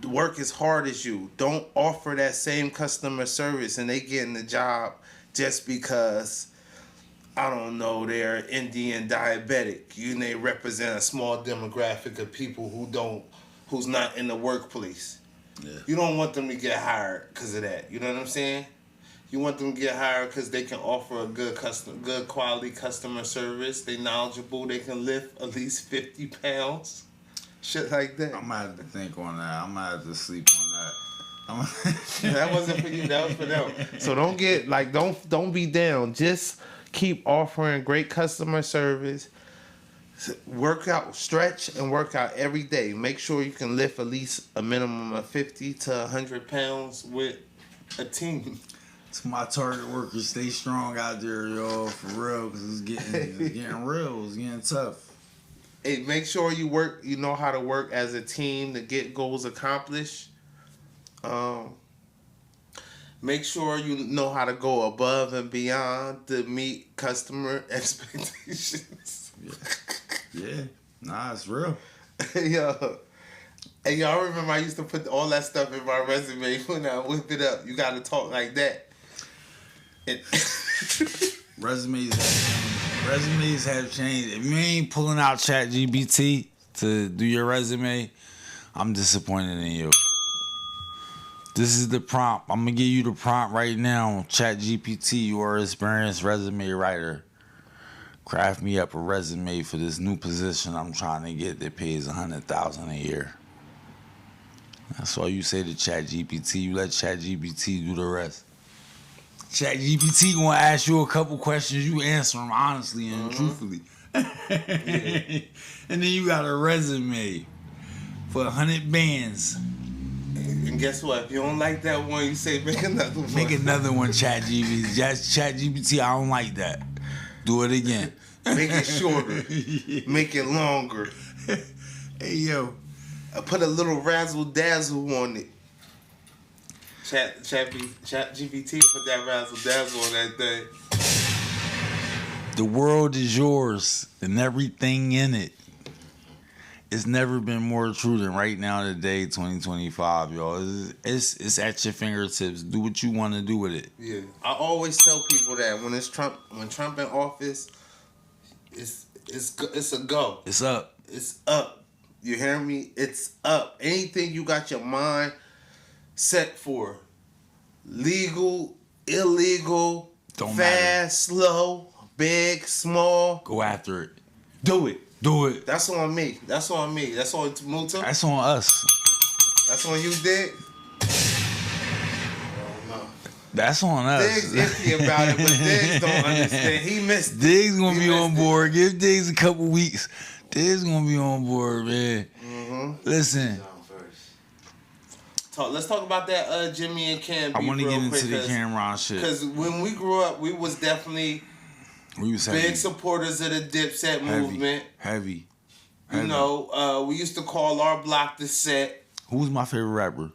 work as hard as you. Don't offer that same customer service, and they getting the job just because, I don't know, they're Indian diabetic. They represent a small demographic of people who's not in the workplace. Yeah. You don't want them to get hired because of that. You know what I'm saying? You want them to get hired because they can offer a good quality customer service. They knowledgeable. They can lift at least 50 pounds. Shit like that. I'm going to have to think on that. I'm going to have to sleep on that. That wasn't for you. That was for them. So don't be down. Just keep offering great customer service. Work out, stretch, and work out every day. Make sure you can lift at least a minimum of 50 to 100 pounds with a team. To my Target workers, stay strong out there, y'all, for real, because it's getting real. It's getting tough. Hey, make sure you know how to work as a team to get goals accomplished. Make sure you know how to go above and beyond to meet customer expectations. Yeah. Nah, it's real. Yo. And y'all remember I used to put all that stuff in my resume when I whip it up. You gotta talk like that. Resumes have changed. If you ain't pulling out ChatGPT to do your resume, I'm disappointed in you. This is the prompt. I'm gonna give you the prompt right now. ChatGPT, you are an experienced resume writer. Craft me up a resume for this new position I'm trying to get that pays $100,000 a year. That's all you say to ChatGPT. You let ChatGPT do the rest. ChatGPT gonna ask you a couple questions. You answer them honestly and truthfully. And then you got a resume. for 100 bands. And guess what? If you don't like that one, you say make another one. Make another one, ChatGPT. Just ChatGPT, I don't like that. Do it again. Make it shorter. Make it longer. Hey, yo. I put a little razzle dazzle on it. Chat GPT put that razzle dazzle on that thing. The world is yours and everything in it. It's never been more true than right now today, 2025, y'all. It's at your fingertips. Do what you want to do with it. Yeah, I always tell people that when Trump in office, it's a go. It's up. It's up. You hear me? It's up. Anything you got your mind set for, legal, illegal, Don't fast, matter. slow, big, small, Go after it. do it. Do it. That's on me. That's on me. That's on Muta. That's on us. That's on you, Dick. That's on us. Diggs iffy about it, but Diggs don't understand. He missed. Diggs gonna He be on missed board. Give Diggs a couple weeks. Diggs gonna be on board, man. Listen, Let's talk about that Jimmy and Cam. I want to beef get real quick, into the Cameron shit. Because when we grew up, we was definitely We was heavy. big supporters of the Dipset movement. Heavy. You know, we used to call our block the set. Who's my favorite rapper?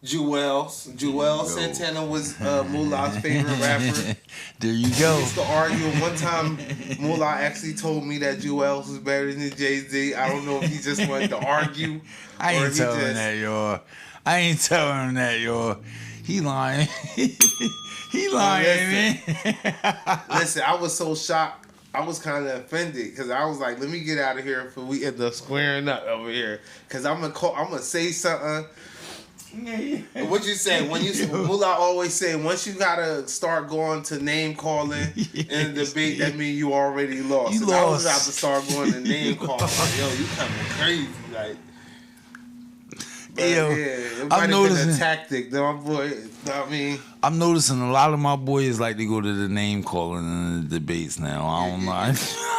Jewel Santana was Mullah's favorite rapper. There you We go. used to argue. One time, Mullah actually told me that Jewel was better than Jay-Z. I don't know if he just wanted to argue. I or ain't he telling just- that, y'all. I ain't telling him that, y'all. He lying. He lying, man. Listen, I was so shocked. I was kind of offended because I was like, "Let me get out of here before we end up squaring up over here." Because I'm gonna say something. What you say when you Mullah always say once you gotta start going to name calling in the debate, that means you already lost. You And I was lost. about to start going to name calling. Like, yo, you coming crazy, like. But Yo, yeah, it might I'm have been noticing- a tactic, though, my boy. I mean, I'm noticing a lot of my boys like to go to the name calling in the debates now. I don't know. I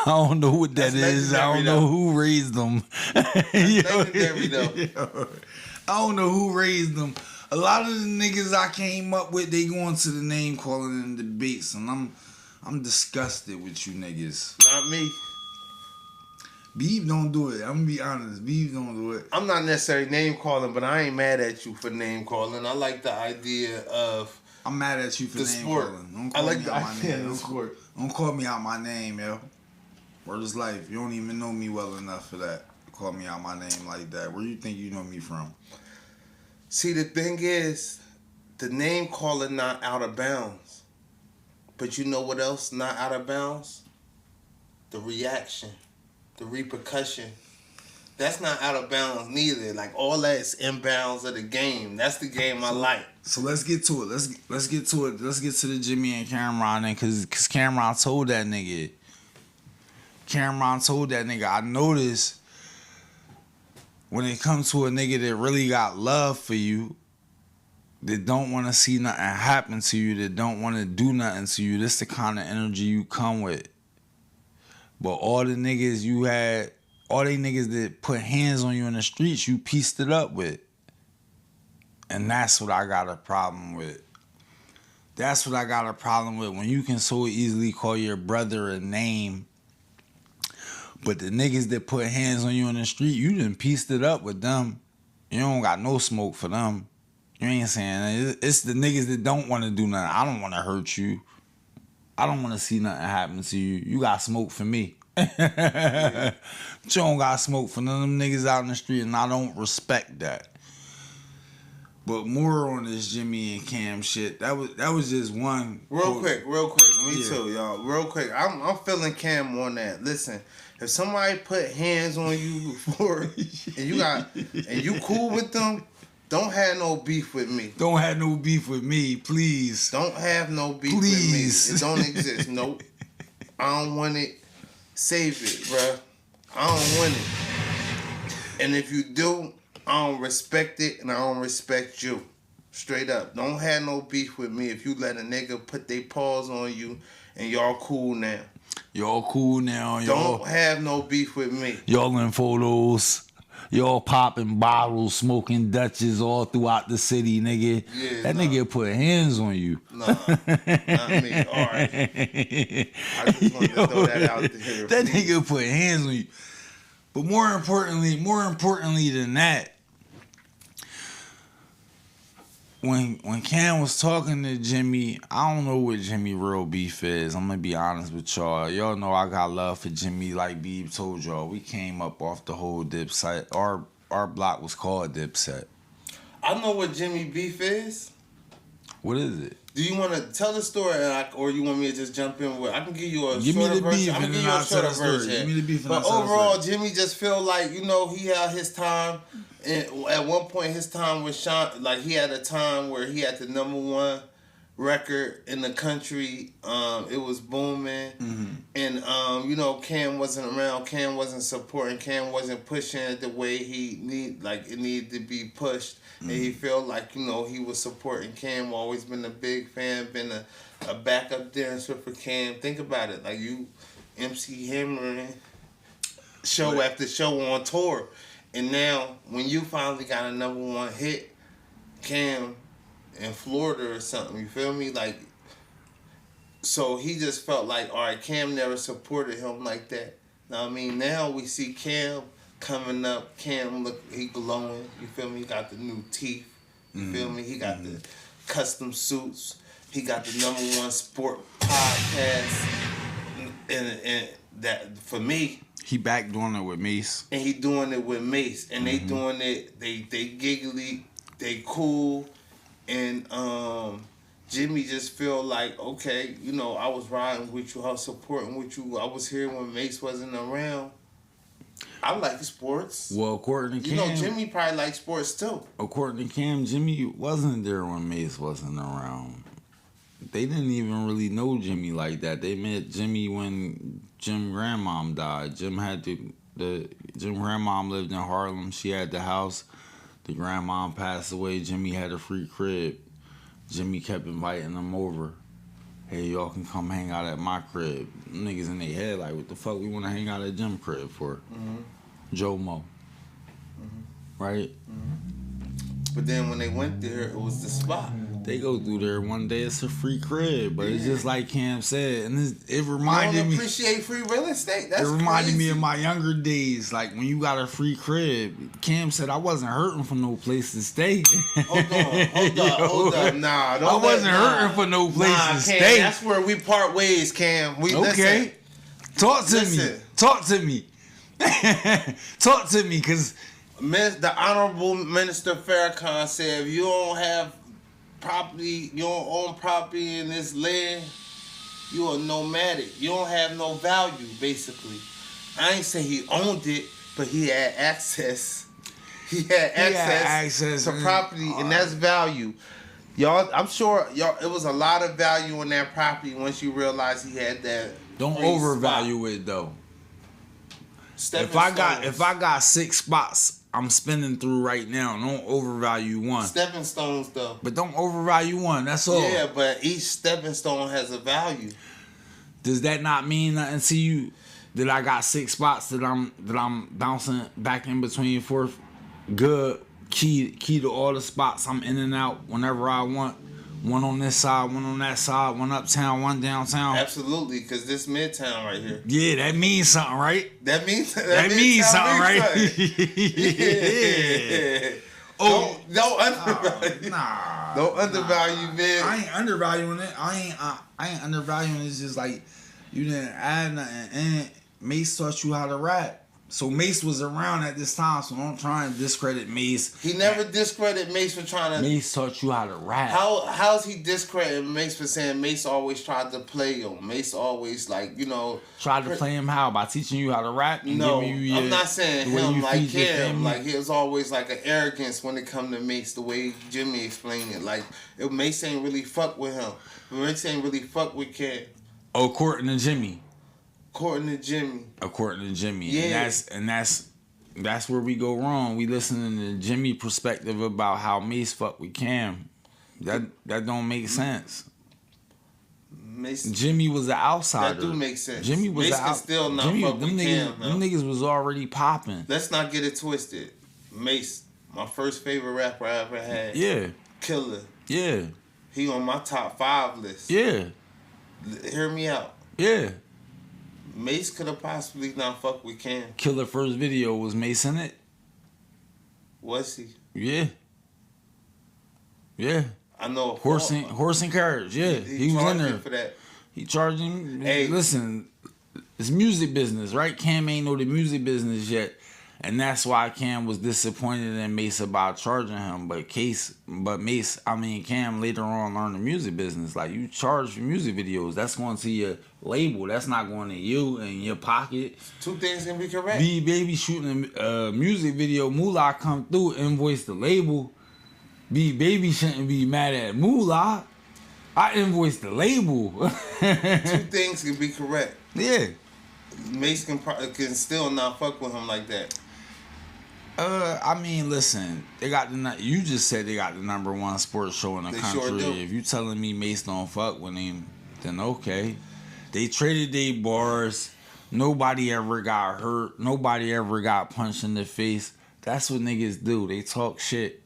don't know what that That's is. I legendary, don't know though. who raised them. legendary, though. Yo, I don't know who raised them. A lot of the niggas I came up with, they going to the name calling in debates, and I'm disgusted with you niggas. Not me. Beeb don't do it. I'm gonna be honest. Beeb don't do it. I'm not necessarily name calling, but I ain't mad at you for name calling. I like the idea of I'm mad at you for the name sport. calling. Don't I call like me the out my idea name. of the sport. Don't call me out my name, yo. Word is life. You don't even know me well enough for that. Call me out my name like that. Where you think you know me from? See, the thing is, the name calling not out of bounds. But you know what else not out of bounds? The reaction, the repercussion. That's not out of bounds neither. Like all that is in bounds of the game. That's the game I like. So let's get to it. Let's get to it. Let's get to the Jimmy and Cameron then, cause Cameron told that nigga. I noticed when it comes to a nigga that really got love for you, that don't want to see nothing happen to you, that don't want to do nothing to you, this the kind of energy you come with. But all the niggas you had, all they niggas that put hands on you in the streets, you pieced it up with. And that's what I got a problem with. That's what I got a problem with. When you can so easily call your brother a name, but the niggas that put hands on you in the street, you done pieced it up with them. You don't got no smoke for them. You ain't saying it's the niggas that don't want to do nothing. I don't want to hurt you. I don't want to see nothing happen to you. You got smoke for me. Yeah. But you don't got smoke for none of them niggas out in the street, and I don't respect that. But more on this Jimmy and Cam shit. That was just one. Real quick. Me Yeah. too, y'all. Real quick. I'm feeling Cam on that. Listen, if somebody put hands on you before and you cool with them, don't have no beef with me. Don't have no beef with me, please. Don't have no beef Please. with me. It don't exist. Nope. I don't want it. Save it, bruh. I don't want it. And if you do, I don't respect it and I don't respect you. Straight up. Don't have no beef with me if you let a nigga put their paws on you and y'all cool now. Y'all cool now. Don't have no beef with me. Y'all in photos. y'all popping bottles, smoking Dutches all throughout the city, nigga. Yeah, That nigga put hands on you. Nah, not me. All right. I just wanted to throw that out there. That nigga put hands on you. But more importantly than that, when Cam was talking to Jimmy, I don't know what Jimmy real beef is. I'm gonna be honest with y'all. Y'all know I got love for Jimmy. Like Beeb told y'all, we came up off the whole Dipset. Our block was called Dipset. I know what Jimmy beef is. What is it? Do you want to tell the story, or you want me to just jump in with? I can give you a Give shorter me the version. beef I'm and gonna give then you a I'll tell shorter the story. version. Give me the beef and But I'll tell the overall, story. Jimmy just feel like he had his time. And at one point, his time with Sean, like he had a time where he had the #1 record in the country. It was booming, and Cam wasn't around. Cam wasn't supporting. Cam wasn't pushing it the way it needed to be pushed. And he felt like he was supporting Cam. Always been a big fan. Been a backup dancer for Cam. Think about it, like you MC hammering show after show on tour. And now, when you finally got a #1 hit, Cam, in Florida or something, you feel me? Like, so he just felt like, all right, Cam never supported him like that. Now, I mean, now we see Cam coming up. Cam, look, he glowing. You feel me? He got the new teeth. You feel me? He got the custom suits. He got the #1 sport podcast. And that, for me, He back doing it with Mace. and he doing it with Mace, and they doing it. They giggly, they cool, and Jimmy just feel like, okay, I was riding with you, I was supporting with you, I was here when Mace wasn't around. I like sports. Well, according to Cam, Jimmy probably likes sports too. According to Cam, Jimmy wasn't there when Mace wasn't around. They didn't even really know Jimmy like that. They met Jimmy when Jim grandmom died. Jim grandmom lived in Harlem. She had the house. The grandmom passed away. Jimmy had a free crib. Jimmy kept inviting them over. Hey, y'all can come hang out at my crib. Them niggas in their head like, what the fuck we want to hang out at Jim crib for? Joe Mo. Right? But then when they went there, it was the spot. They go through there one day. It's a free crib, but it's just like Cam said, and it reminded You don't me. appreciate free real estate. That's It reminded me crazy. of my younger days, like when you got a free crib. Cam said I wasn't hurting for no place to stay. Hold on. Nah, I wasn't hurting for no place to Cam, stay. that's where we part ways, Cam. Okay, Listen. talk to me. Listen. Talk to me. Talk to me, cause The Honorable Minister Farrakhan said, if you don't have property, you don't own property in this land, you are nomadic. You don't have no value, basically. I ain't say he owned it, but he had access. He had access to property, and that's value. Y'all, I'm sure it was a lot of value in that property once you realize he had that. don't free overvalue spot. it though. Stepping If I got 6 spots I'm spinning through right now, don't overvalue one. Stepping stones, though. But don't overvalue one. That's all. Yeah, but each stepping stone has a value. Does that not mean nothing to you? That I got 6 spots that I'm bouncing back in between for good key to all the spots. I'm in and out whenever I want. One on this side, one on that side, one uptown, one downtown. Absolutely, because this midtown right here. Yeah, that means something, right? That means something, right? Yeah. Oh, don't undervalue. nah. Don't undervalue, man. I ain't undervaluing it. I ain't undervaluing it. It's just like you didn't add nothing. And Mace taught you how to rap. So Mace was around at this time, so don't try and discredit Mace. He never discredited Mace for trying to. Mace taught you how to rap. How's he discrediting Mace for saying Mace always tried to play him? Mace always Tried to play him how? By teaching you how to rap? And No, giving you I'm not saying the way him you like feed your him. family? Like he was always like an arrogance when it come to Mace. The way Jimmy explained it, like Mace ain't really fuck with him. Mace ain't really fuck with Cam. Oh, according to Jimmy. According to Jimmy. According to Jimmy. Yeah. And that's where we go wrong. We listening to Jimmy perspective about how Mace fuck with Cam. That don't make sense. Mace, Jimmy was an outsider. that do make sense. Jimmy was Mace can still not fuck with Cam. Them niggas was already popping. Let's not get it twisted. Mace, my first favorite rapper I ever had. Yeah. Killer. Yeah. He on my top 5 list. Yeah. Hear me out. Yeah. Mace could have possibly not fucked with Cam. Killer first video was Mace in it. Was he? Yeah. Yeah. I know. Horse and carriage. Yeah. He was in there. For that. He charged him. Hey. Listen, it's music business, right? Cam ain't know the music business yet. And that's why Cam was disappointed in Mace about charging him. But Cam later on learned the music business. Like, you charge for music videos. That's going to your label. That's not going to you in your pocket. Two things can be correct. Beeb Baby shooting a music video. Moolah come through, invoice the label. Beeb Baby shouldn't be mad at Moolah. I invoiced the label. Two things can be correct. Yeah. Mace can still not fuck with him like that. I mean, listen, they got you just said they got the #1 sports show in the country. Sure do. If you telling me Mace don't fuck with him, then okay. They traded their bars. Nobody ever got hurt. Nobody ever got punched in the face. That's what niggas do. They talk shit.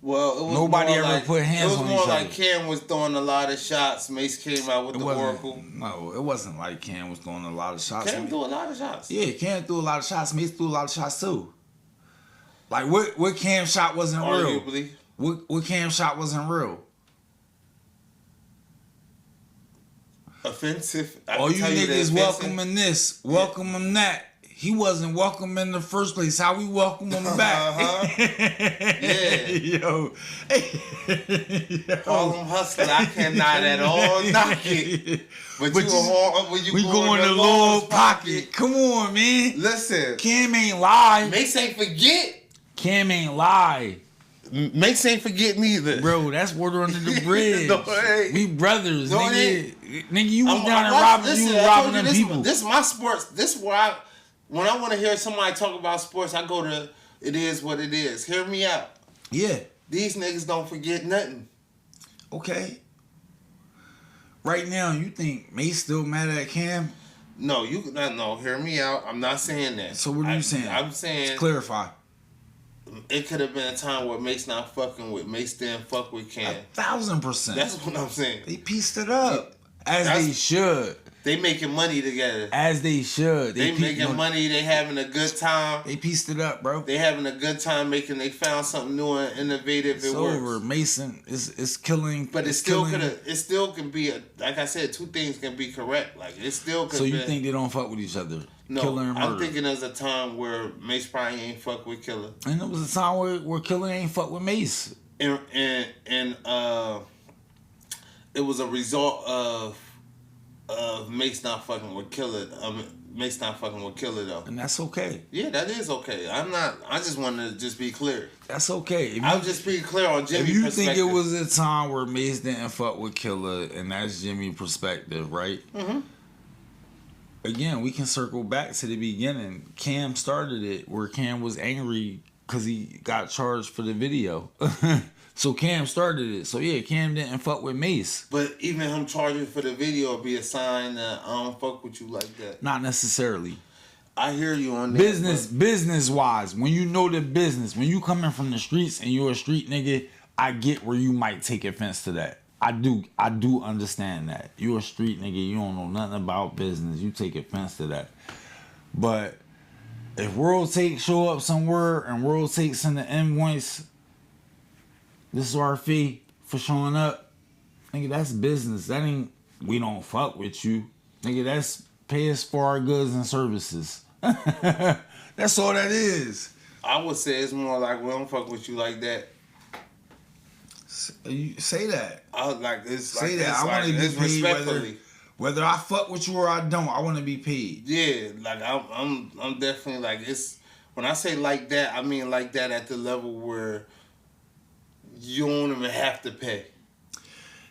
Well, it was Nobody more ever like, put hands on each other. It was more like Cam was throwing a lot of shots. Mace came out with the Oracle. No, it wasn't like Cam was throwing a lot of shots. Cam threw a lot of shots. Yeah, Cam threw a lot of shots. Mace threw a lot of shots too. Like, what Cam shot wasn't Arguably. real? What Cam shot wasn't real? Offensive. All you niggas welcoming this, welcoming that. He wasn't welcome in the first place. How we welcome him back? Yeah. Yo. Call him hustler. I cannot at all knock it. But you we go in the Lord's pocket. Come on, man. Listen. Cam ain't lie. Mace ain't forget. Cam ain't lie. Mace ain't forget neither. Bro, that's water under the bridge. No, we brothers, no, nigga. Nigga, you was down and robbing them people. This is my sports. This is where when I want to hear somebody talk about sports, I go to it is what it is. Hear me out. Yeah. These niggas don't forget nothing. Okay. Right now, you think Mace still mad at Cam? No, no. Hear me out. I'm not saying that. So what are you saying? I'm saying. Let's clarify. It could have been a time where Mace not fucking with Mace, didn't fuck with Cam. 1,000%. That's what I'm saying. They pieced it up as they should. They making money together. As they should. They making money. They having a good time. They pieced it up, bro. They having a good time making. They found something new and innovative. It's over. Mason is killing. But it still could. It still can be like I said. Two things can be correct. Like it still could. So you think they don't fuck with each other? No, Killer and murder. I'm thinking there's a time where Mace probably ain't fuck with Killer. And there was a time where Killer ain't fuck with Mace. And it was a result of Mace not fucking with Killer. Mace not fucking with Killer though. And that's okay. Yeah, that is okay. I'm not. I just want to just be clear. That's okay. I'll just be clear on Jimmy's perspective. If you perspective. think it was a time where Mace didn't fuck with Killer, and that's Jimmy's perspective, right? Mm-hmm. Again, we can circle back to the beginning. Cam started it where Cam was angry because he got charged for the video. So Cam started it. So yeah, Cam didn't fuck with Mace. But even him charging for the video would be a sign that I don't fuck with you like that. Not necessarily. I hear you on that. Business wise, when you know the business, when you coming from the streets and you're a street nigga, I get where you might take offense to that. I do understand that. You a street nigga, you don't know nothing about business. You take offense to that. But if World Take show up somewhere and World Take send the invoice, this is our fee for showing up, nigga, that's business. That ain't we don't fuck with you. Nigga, that's pay us for our goods and services. That's all that is. I would say it's more like we don't fuck with you like that. You say that. I like it's say like, that. it's I want to like, be it's paid respectfully. Whether I fuck with you or I don't. I want to be paid. Yeah, like I'm definitely like it's when I say like that, I mean like that at the level where you don't even have to pay.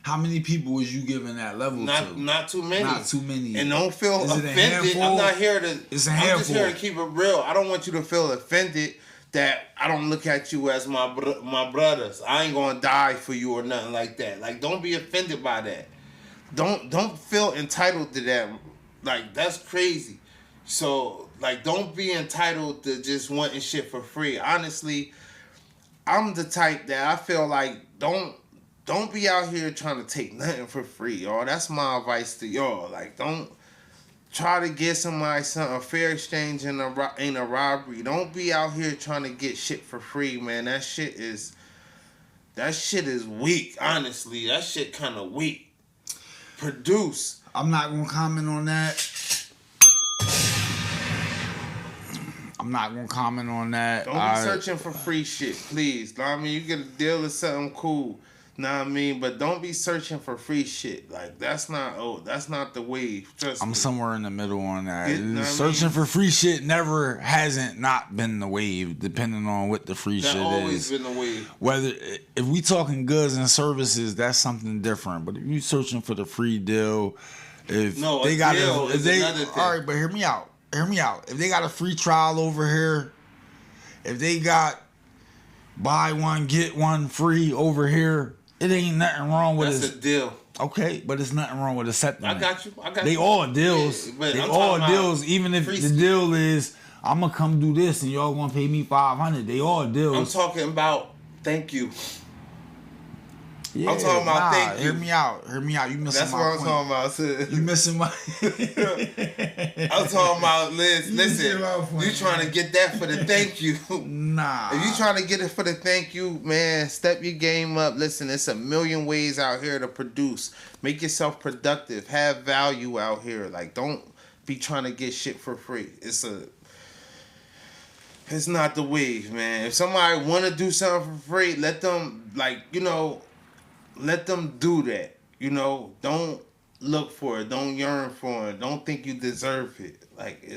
How many people was you giving that level to? Not too many. Not too many. And don't feel offended. I'm not here to. It's a handful. I'm just here to keep it real. I don't want you to feel offended that I don't look at you as my brothers. I ain't gonna die for you or nothing like that. Like, don't be offended by that. Don't feel entitled to that. Like, that's crazy. So, like, don't be entitled to just wanting shit for free. Honestly, I'm the type that I feel like don't be out here trying to take nothing for free, y'all. That's my advice to y'all. Like, don't try to get somebody something. A fair exchange ain't a robbery. Don't be out here trying to get shit for free, man. That shit is weak. Honestly, that shit kind of weak. Produce. I'm not gonna comment on that. Don't be searching for free shit, please. Know what I mean? You get a deal or something cool. Know what I mean? But don't be searching for free shit. Like, that's not the wave. Trust I'm me. somewhere in the middle on that. Searching for free shit hasn't not been the wave, depending on what the free shit is. Always been the wave. Whether if we talking goods and services, that's something different. But if you searching for the free deal, another thing. All right, but hear me out. If they got a free trial over here, if they got buy one get one free over here, it ain't nothing wrong with it. That's a deal. Okay, but it's nothing wrong with accepting I got you. They all deals. Yeah, they all deals. Even if the deal is I'm gonna come do this and y'all gonna pay me $500, they all deals. I'm talking about thank you. Yeah, I'm talking about thank you. Hear me out. You missing That's my what I'm point. talking about. Sis. You missing my. I'm talking about listen. You trying to get that for the thank you? Nah. If you trying to get it for the thank you, man, step your game up. Listen, it's a million ways out here to produce. Make yourself productive. Have value out here. Like, don't be trying to get shit for free. It's not the wave, man. If somebody want to do something for free, let them let them do that. Don't look for it. Don't yearn for it. Don't think you deserve it. Like,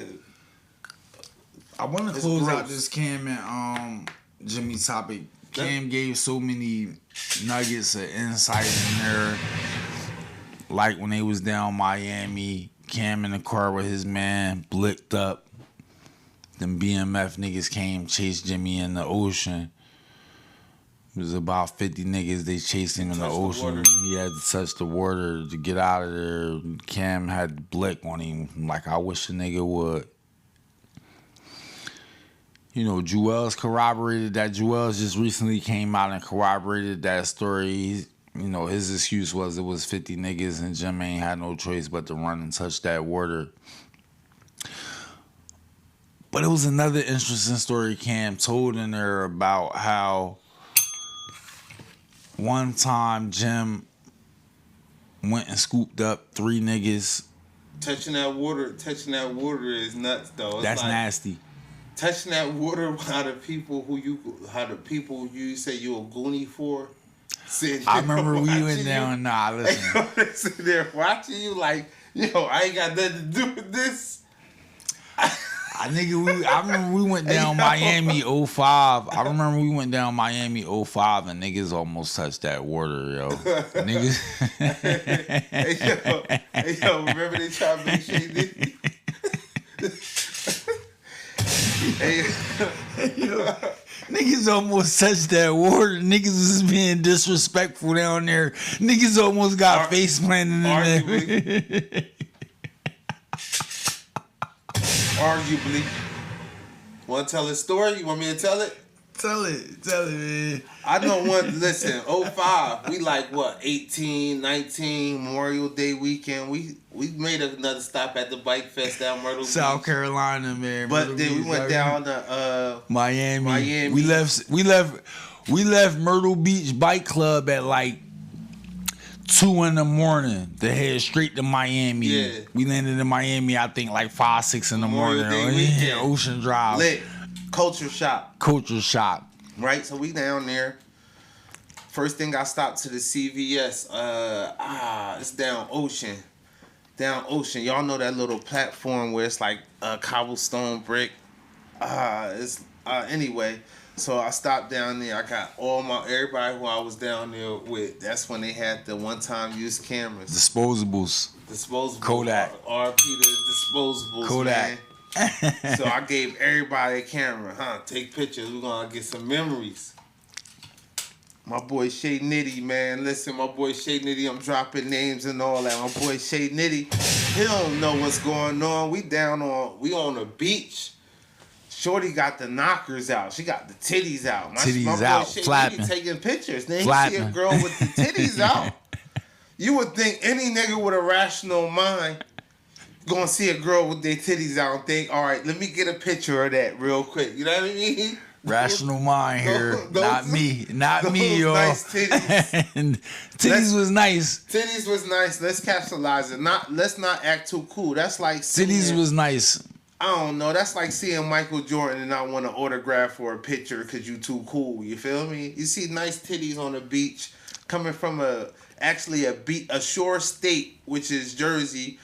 I want to close out this Cam and Jimmy topic. Cam gave so many nuggets of insight in there. Like when they was down Miami, Cam in the car with his man, blicked up. Them BMF niggas came, chased Jimmy in the ocean. It was about 50 niggas. They chased him in the ocean. He had to touch the water to get out of there. Cam had blick on him. Like, I wish a nigga would. Jewels corroborated that. Jewels just recently came out and corroborated that story. His excuse was it was 50 niggas and Jim ain't had no choice but to run and touch that water. But it was another interesting story Cam told in there about how one time Jim went and scooped up 3 niggas. Touching that water is nuts though. It's That's nasty. Touching that water how the people you say you a goonie for. I remember we went down. Nah, listen. Sitting there watching you like, I ain't got nothing to do with this. I remember we went down Miami 05. I remember we went down Miami 05 and niggas almost touched that water, yo. Niggas. hey, yo, remember they tried to make shit Niggas almost touched that water. Niggas was being disrespectful down there. Niggas almost got face planted in there. Arguably. Want to tell a story? You want me to tell it? Tell it, man. I know one. Listen, 05, we like, 18, 19, Memorial Day weekend. We made another stop at the Bike Fest down Myrtle Beach. South Carolina, man. But Myrtle then Beach, we went down to Miami. We left Myrtle Beach Bike Club at like 2 in the morning to head straight to Miami. Yeah. We landed in Miami, I think, like 5, 6 in the Memorial morning. Day weekend. Ocean Drive. Lit. Culture shock. Right? So we down there. First thing I stopped to the CVS. It's down Ocean. Y'all know that little platform where it's like a cobblestone brick. Anyway. So I stopped down there. I got everybody who I was down there with. That's when they had the one-time use cameras. Disposables. Disposable. Kodak. RP the disposables. Kodak. Man. So I gave everybody a camera, take pictures. We're gonna get some memories. My boy Shay Nitty, man. Listen, my boy Shay Nitty, I'm dropping names and all that. My boy Shay Nitty, he don't know what's going on. We on the beach. Shorty got the knockers out. She got the titties out. My boy out, Shay flapping. Nitty taking pictures. Then he see a girl with the titties out. You would think any nigga with a rational mind gonna see a girl with their titties out and think, all right, let me get a picture of that real quick. You know what I mean? Rational mind here. Not me, y'all. Nice titties. Titties was nice. Titties was nice. Let's capitalize it. Let's not act too cool. That's like Titties was nice. I don't know. That's like seeing Michael Jordan and not want to autograph or a picture because you too cool. You feel me? You see nice titties on the beach coming from a shore state, which is Jersey,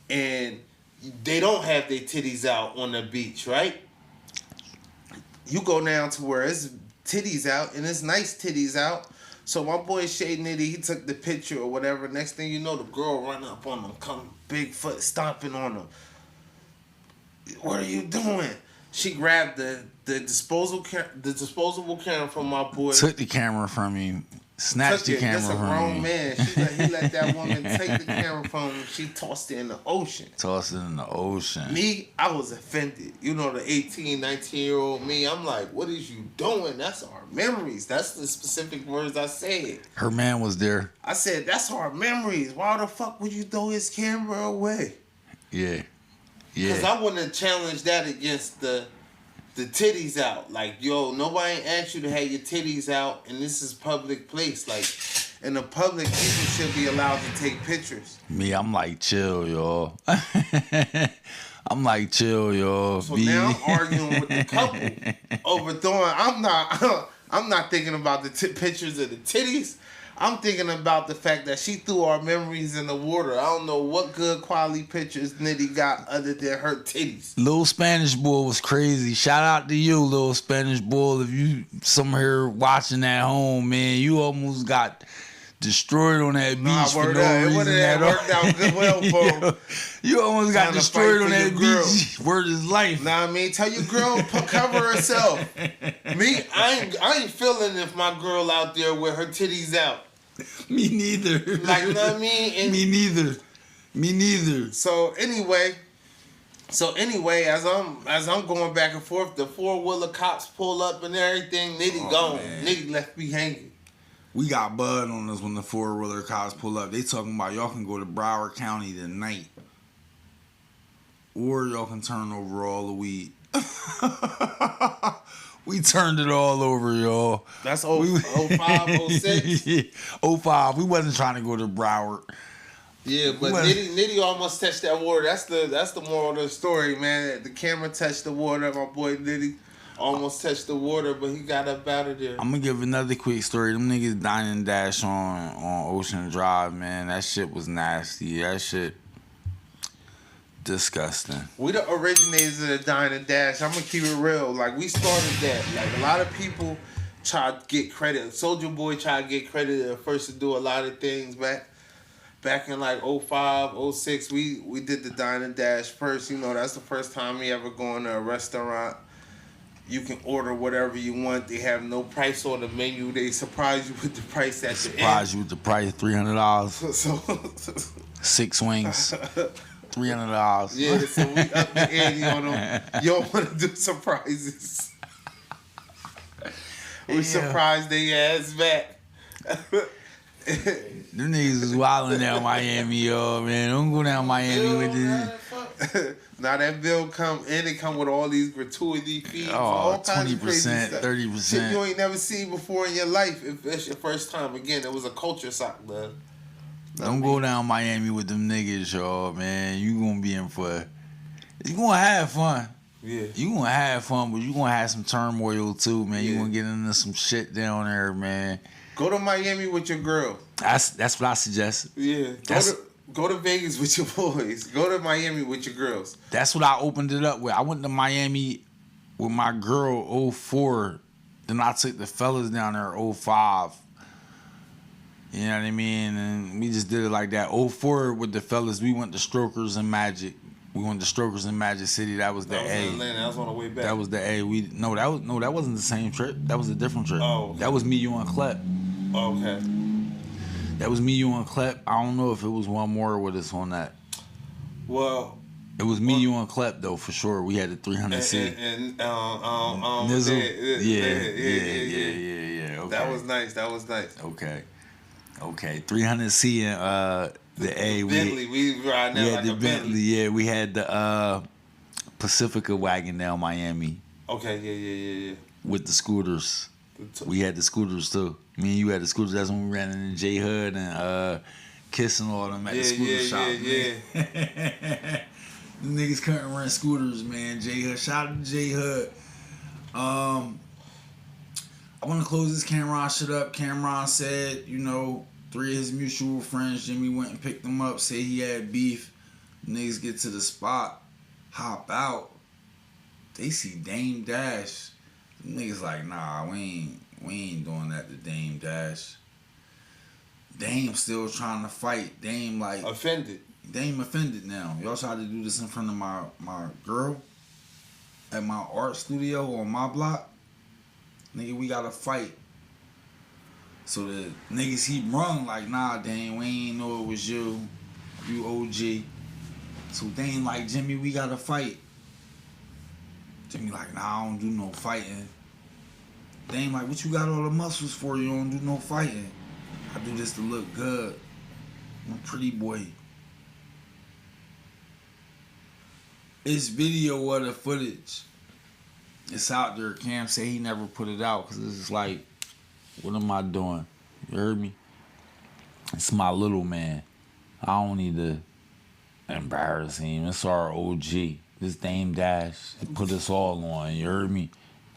and they don't have their titties out on the beach, right? You go down to where it's titties out and it's nice titties out. So my boy Shay Nitty, he took the picture or whatever. Next thing you know, the girl run up on him, come big foot stomping on him. What are you doing? She grabbed the disposable camera from my boy. Took the camera from him. Snatched the camera from him. That's a grown man. He let that woman take the camera from him. She tossed it in the ocean. Me, I was offended. You know, the 18, 19-year-old me, I'm like, what is you doing? That's our memories. That's the specific words I said. Her man was there. I said, that's our memories. Why the fuck would you throw his camera away? Yeah. Because I wouldn't have challenged that against the titties out. Like, yo, nobody asked you to have your titties out, and this is public place. Like, in the public, people should be allowed to take pictures. Me, I'm like, chill, y'all. I'm like, chill, y'all. So now I'm arguing with the couple over throwing. I'm not thinking about the pictures of the titties. I'm thinking about the fact that she threw our memories in the water. I don't know what good quality pictures Nitty got other than her titties. Little Spanish Bull was crazy. Shout out to you, Little Spanish Bull. If you somewhere watching at home, man, you almost got destroyed on that beach for no reason at all. It worked out good well for him. You almost got destroyed on that beach. Word is life. Nah, I mean, tell your girl cover herself. Me, I ain't feeling if my girl out there with her titties out. Me neither. Like, you know what I mean? And me neither. So anyway, as I'm going back and forth, the 4-wheeler cops pull up and everything. Nitty gone. Man. Nitty left me hanging. We got bud on us when the 4-wheeler cops pull up. They talking about y'all can go to Broward County tonight, or y'all can turn over all the weed. We turned it all over, y'all. That's 05, 06? 05. We wasn't trying to go to Broward. Yeah, but Nitty almost touched that water. That's the moral of the story, man. The camera touched the water. My boy Nitty almost touched the water, but he got up out of there. I'm gonna give another quick story. Them niggas dine and dash on Ocean Drive, man. That shit was nasty. That shit disgusting. We the originators of the dine and dash. I'm gonna keep it real. Like, we started that. Like, a lot of people try to get credit. Soulja Boy tried to get credit at first to do a lot of things back in like 05, 06. We did the dine and dash first. You know, that's the first time we ever go into a restaurant. You can order whatever you want. They have no price on the menu. They surprise you with the price at the end. Surprise you with the price, $300. So 6 wings. $300. Yeah, so we up the ante on them. You don't want to do surprises. We surprised they ass back. Them niggas was wilding down Miami, yo, man. Don't go down Miami with this. Now that bill come and it come with all these gratuity fees. All 20%, 30%. Shit you ain't never seen before in your life. If it's your first time, again, it was a culture shock, man. Don't go down Miami with them niggas, y'all, man. You gonna be in for... You gonna have fun. Yeah. You gonna have fun, but you gonna have some turmoil, too, man. Yeah. You gonna get into some shit down there, man. Go to Miami with your girl. That's what I suggest. Yeah. Go to Vegas with your boys. Go to Miami with your girls. That's what I opened it up with. I went to Miami with my girl 04. Then I took the fellas down there 05. You know what I mean? And we just did it like that. 04 with the fellas, we went to Strokers and Magic. We went to Strokers in Magic City. That was the That was in A. Atlanta. That was on the way back. That was the A. That wasn't the same trip. That was a different trip. Oh, okay. That was me, you, and Clep. Okay. That was me, you, and Clep. I don't know if it was one more with us on that. Well, It was me, you, and Clep though for sure. We had the 300C. and Nizzle. yeah. Okay. That was nice. Okay. 300C and the A. Bentley, we riding that like the a Bentley. Yeah, we had the Pacifica wagon down Miami Okay, yeah. with the scooters. We had the scooters too. Me and you had the scooters. That's when we ran into J Hood and Kiss and all them at the scooter shop. Yeah. The niggas couldn't rent scooters, man. J Hood, shout out to J Hood. I want to close this Cameron shit up. Cameron said, 3 of his mutual friends, Jimmy went and picked him up, said he had beef. Niggas get to the spot, hop out. They see Dame Dash. The niggas like, nah, we ain't doing that to Dame Dash. Dame still trying to fight. Dame like Offended. Dame offended now. Y'all tried to do this in front of my girl at my art studio on my block. Nigga, we gotta fight. So the niggas he rung like, nah, Dame, we ain't know it was you. You OG. So Dame like, Jimmy, we gotta fight. Jimmy like, nah, I don't do no fighting. Dame like, what you got all the muscles for? You don't do no fighting. I do this to look good. I'm a pretty boy. It's video of the footage. It's out there. Cam say he never put it out because it's like, what am I doing? You heard me? It's my little man. I don't need to embarrass him. It's our OG. This Dame Dash. He put us all on. You heard me?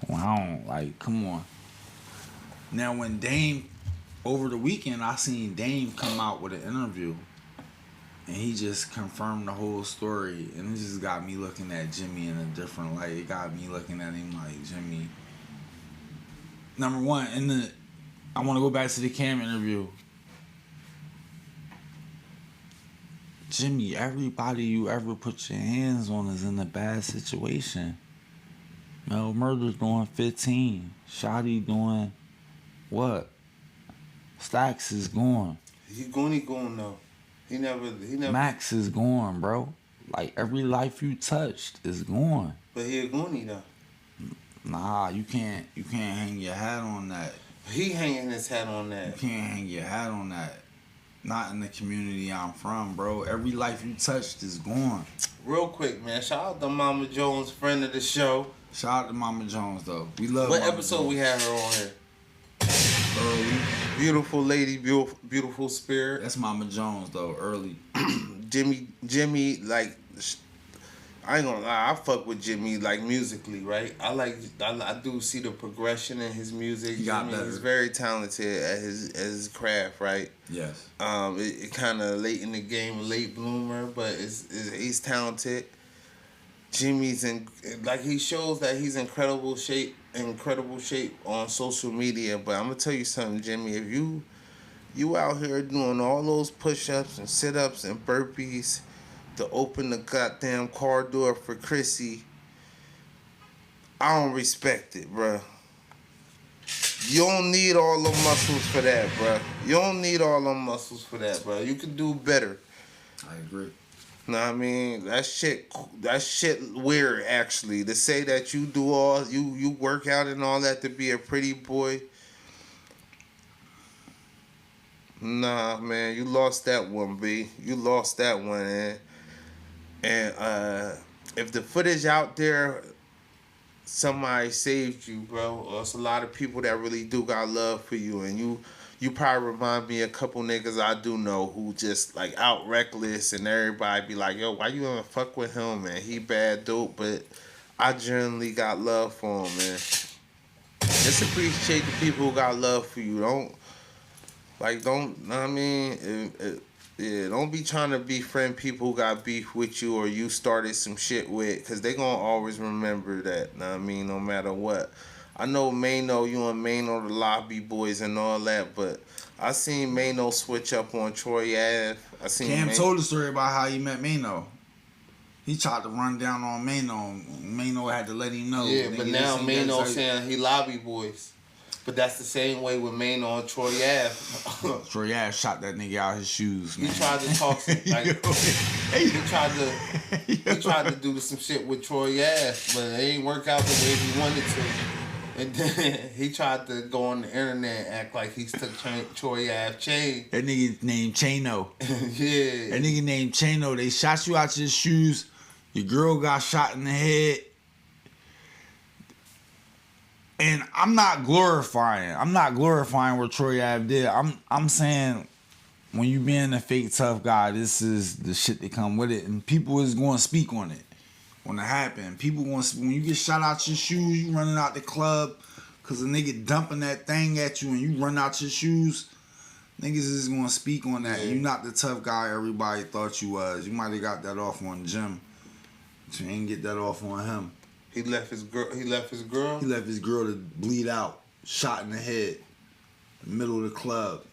Well, I don't, come on. Now, when Dame, over the weekend, I seen Dame come out with an interview. And he just confirmed the whole story. And it just got me looking at Jimmy in a different light. It got me looking at him like, Jimmy. Number one, I want to go back to the Cam interview. Jimmy, everybody you ever put your hands on is in a bad situation. Mel Murder's doing 15. Shotty doing what? Stacks is gone. He going though. He never. Max is gone, bro. Like every life you touched is gone. But he a goonie though. Nah, you can't hang your hat on that. He hanging his hat on that. You can't hang your hat on that. Not in the community I'm from, bro. Every life you touched is gone. Real quick, man. Shout out to Mama Jones, friend of the show. Shout out to Mama Jones, though. We love What Mama episode Jones. we had her on here? Early. Beautiful lady, beautiful spirit. That's Mama Jones, though. Early. Jimmy, like, I ain't gonna lie, I fuck with Jimmy, like, musically, right? I do see the progression in his music. He got better. He's very talented at his craft, right? Yes. It kind of late in the game, a late bloomer, but he's talented. Jimmy's he shows that he's incredible shape on social media. But I'm gonna tell you something, Jimmy. If you out here doing all those push-ups and sit-ups and burpees to open the goddamn car door for Chrissy, I don't respect it, bruh. You don't need all the muscles for that, bruh. You don't need all the muscles for that, bruh. You can do better. I agree. Know what I mean? That shit weird, actually. To say that you do you work out and all that to be a pretty boy. Nah, man, you lost that one, B. You lost that one, man. And if the footage out there, somebody saved you, bro. There's a lot of people that really do got love for you, and you probably remind me of a couple niggas I do know who just like out reckless, and everybody be like, yo, why you gonna fuck with him, man? He bad dope, but I generally got love for him, man. Just appreciate the people who got love for you. Know what I mean? Don't be trying to befriend people who got beef with you or you started some shit with, because they gonna always remember that, know what I mean, no matter what. I know Mano, you and Mano, the lobby boys and all that, but I seen Mano switch up on Troy Ave. Cam told the story about how he met Mano. He tried to run down on Mano. Mano had to let him know. Yeah, nigga, but this now ain't Mano that type- saying he lobby boys. But that's the same way with Mano and Troy Ave. Troy Ave shot that nigga out his shoes, man. He tried to talk some, like he tried to do some shit with Troy Ave, but it ain't work out the way he wanted to. And then he tried to go on the internet and act like he took Troy Ave chain. That nigga named Chano. Yeah. That nigga named Chano. They shot you out your shoes. Your girl got shot in the head. And I'm not glorifying what Troy Ave did. I'm saying when you being a fake tough guy, this is the shit that come with it, and people is going to speak on it when it happen. People going to, when you get shot out your shoes, you running out the club because a nigga dumping that thing at you, and you run out your shoes. Niggas is going to speak on that. You not the tough guy everybody thought you was. You might have got that off on Jim, but you ain't get that off on him. He left his girl. He left his girl. He left his girl to bleed out, shot in the head, in the middle of the club.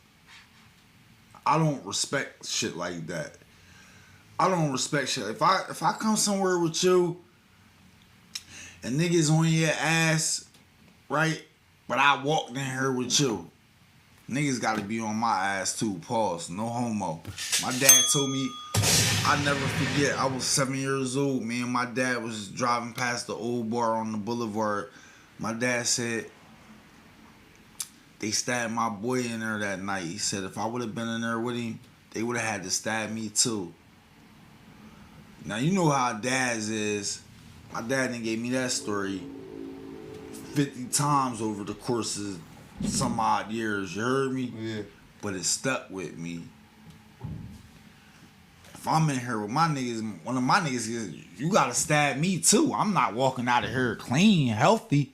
I don't respect shit like that. I don't respect shit. If I come somewhere with you and niggas on your ass, right? But I walked in here with you. Niggas gotta be on my ass too. Pause. No homo. My dad told me, I never forget, I was 7 years old. Me and my dad was driving past the old bar on the boulevard. My dad said, they stabbed my boy in there that night. He said, if I would have been in there with him, they would have had to stab me too. Now, you know how dads is. My dad done gave me that story 50 times over the course of some odd years. You heard me? Yeah. But it stuck with me. If I'm in here with my niggas, one of my niggas is, you gotta stab me too. I'm not walking out of here clean, healthy.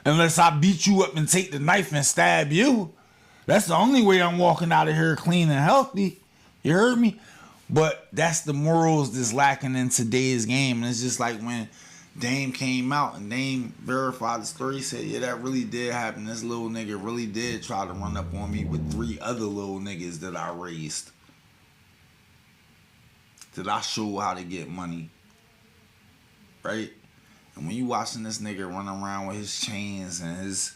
Unless I beat you up and take the knife and stab you. That's the only way I'm walking out of here clean and healthy. You heard me? But that's the morals that's lacking in today's game. And it's just like when Dame came out and Dame verified the story. He said, yeah, that really did happen. This little nigga really did try to run up on me with 3 other little niggas that I raised. That I show how to get money. Right? And when you watching this nigga run around with his chains and his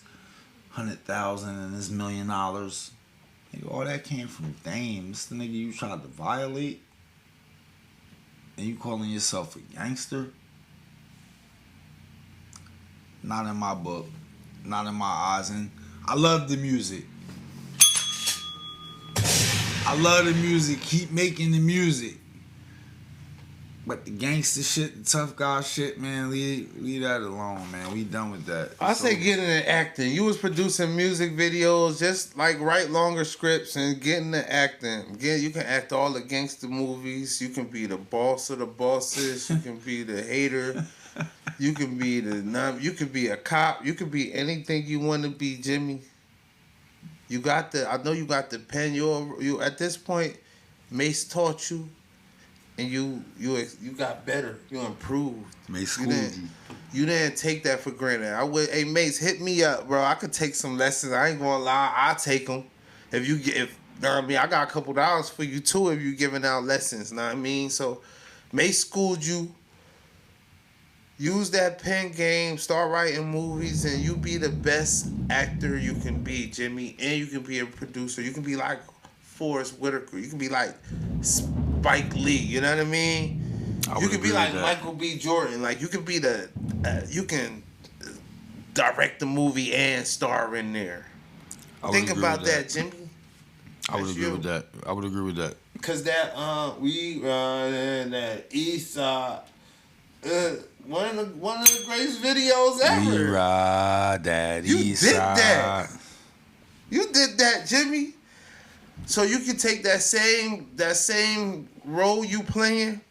100,000 and his $1 million, nigga, all that came from Dame. This the nigga you tried to violate? And you calling yourself a gangster? Not in my book. Not in my eyes. And I love the music. I love the music. Keep making the music. But the gangster shit, the tough guy shit, man, leave that alone, man. We done with that. I say get into acting. You was producing music videos, just like write longer scripts and get into acting. You can act all the gangster movies. You can be the boss of the bosses. You can be the hater. You can be you can be a cop. You can be anything you want to be, Jimmy. I know you got the pen. You at this point, Mace taught you. And you got better. You improved. Mace schooled you. You didn't take that for granted. Hey Mace, hit me up, bro. I could take some lessons. I ain't gonna lie. I'll take them. I mean, I got a couple dollars for you too if you giving out lessons. Know what I mean? So, Mace schooled you. Use that pen game. Start writing movies, and you be the best actor you can be, Jimmy. And you can be a producer. You can be like Forrest Whitaker. You can be like Spike Lee. You know what I mean? You can be like Michael B. Jordan. Like you can be you can direct the movie and star in there. Think about that, Jimmy. I would agree with that. I would agree with that. Cause we in that East Side, one of the greatest videos ever. We ride that East Side. You did that, Jimmy. So you can take that same role you playing,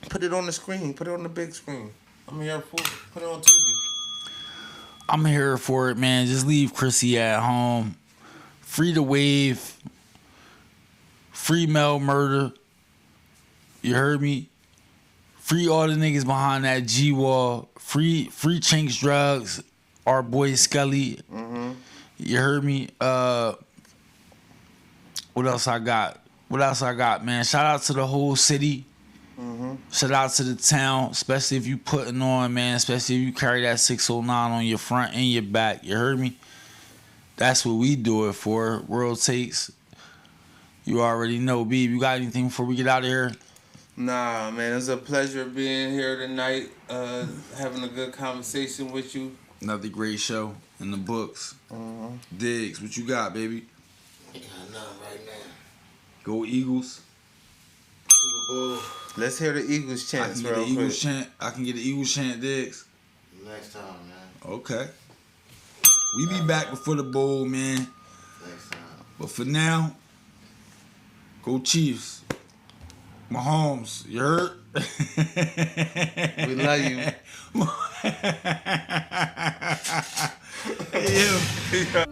put it on the screen, put it on the big screen. I'm here for it. Put it on TV. I'm here for it, man. Just leave Chrissy at home. Free the wave. Free Mel Murder. You heard me? Free all the niggas behind that G-Wall. Free Chinks Drugs. Our boy Scully. Mm-hmm. You heard me? What else I got? What else I got, man? Shout out to the whole city. Shout out to the town, especially if you putting on, man. Especially if you carry that 609 on your front and your back. You heard me? That's what we do it for. World Takes. You already know, Beeb. You got anything before we get out of here? Nah, man, it's a pleasure being here tonight, having a good conversation with you. Another great show in the books. Diggs, what you got, baby? I got nothing right now. Go Eagles. Super Bowl Let's hear the Eagles I chants can get real the Eagles quick. chant. I can get the Eagles chant, Diggs. next time, man. Okay. We be back before the bowl, man. Next time. But for now, go Chiefs. Mahomes, you heard? We love you. Yeah.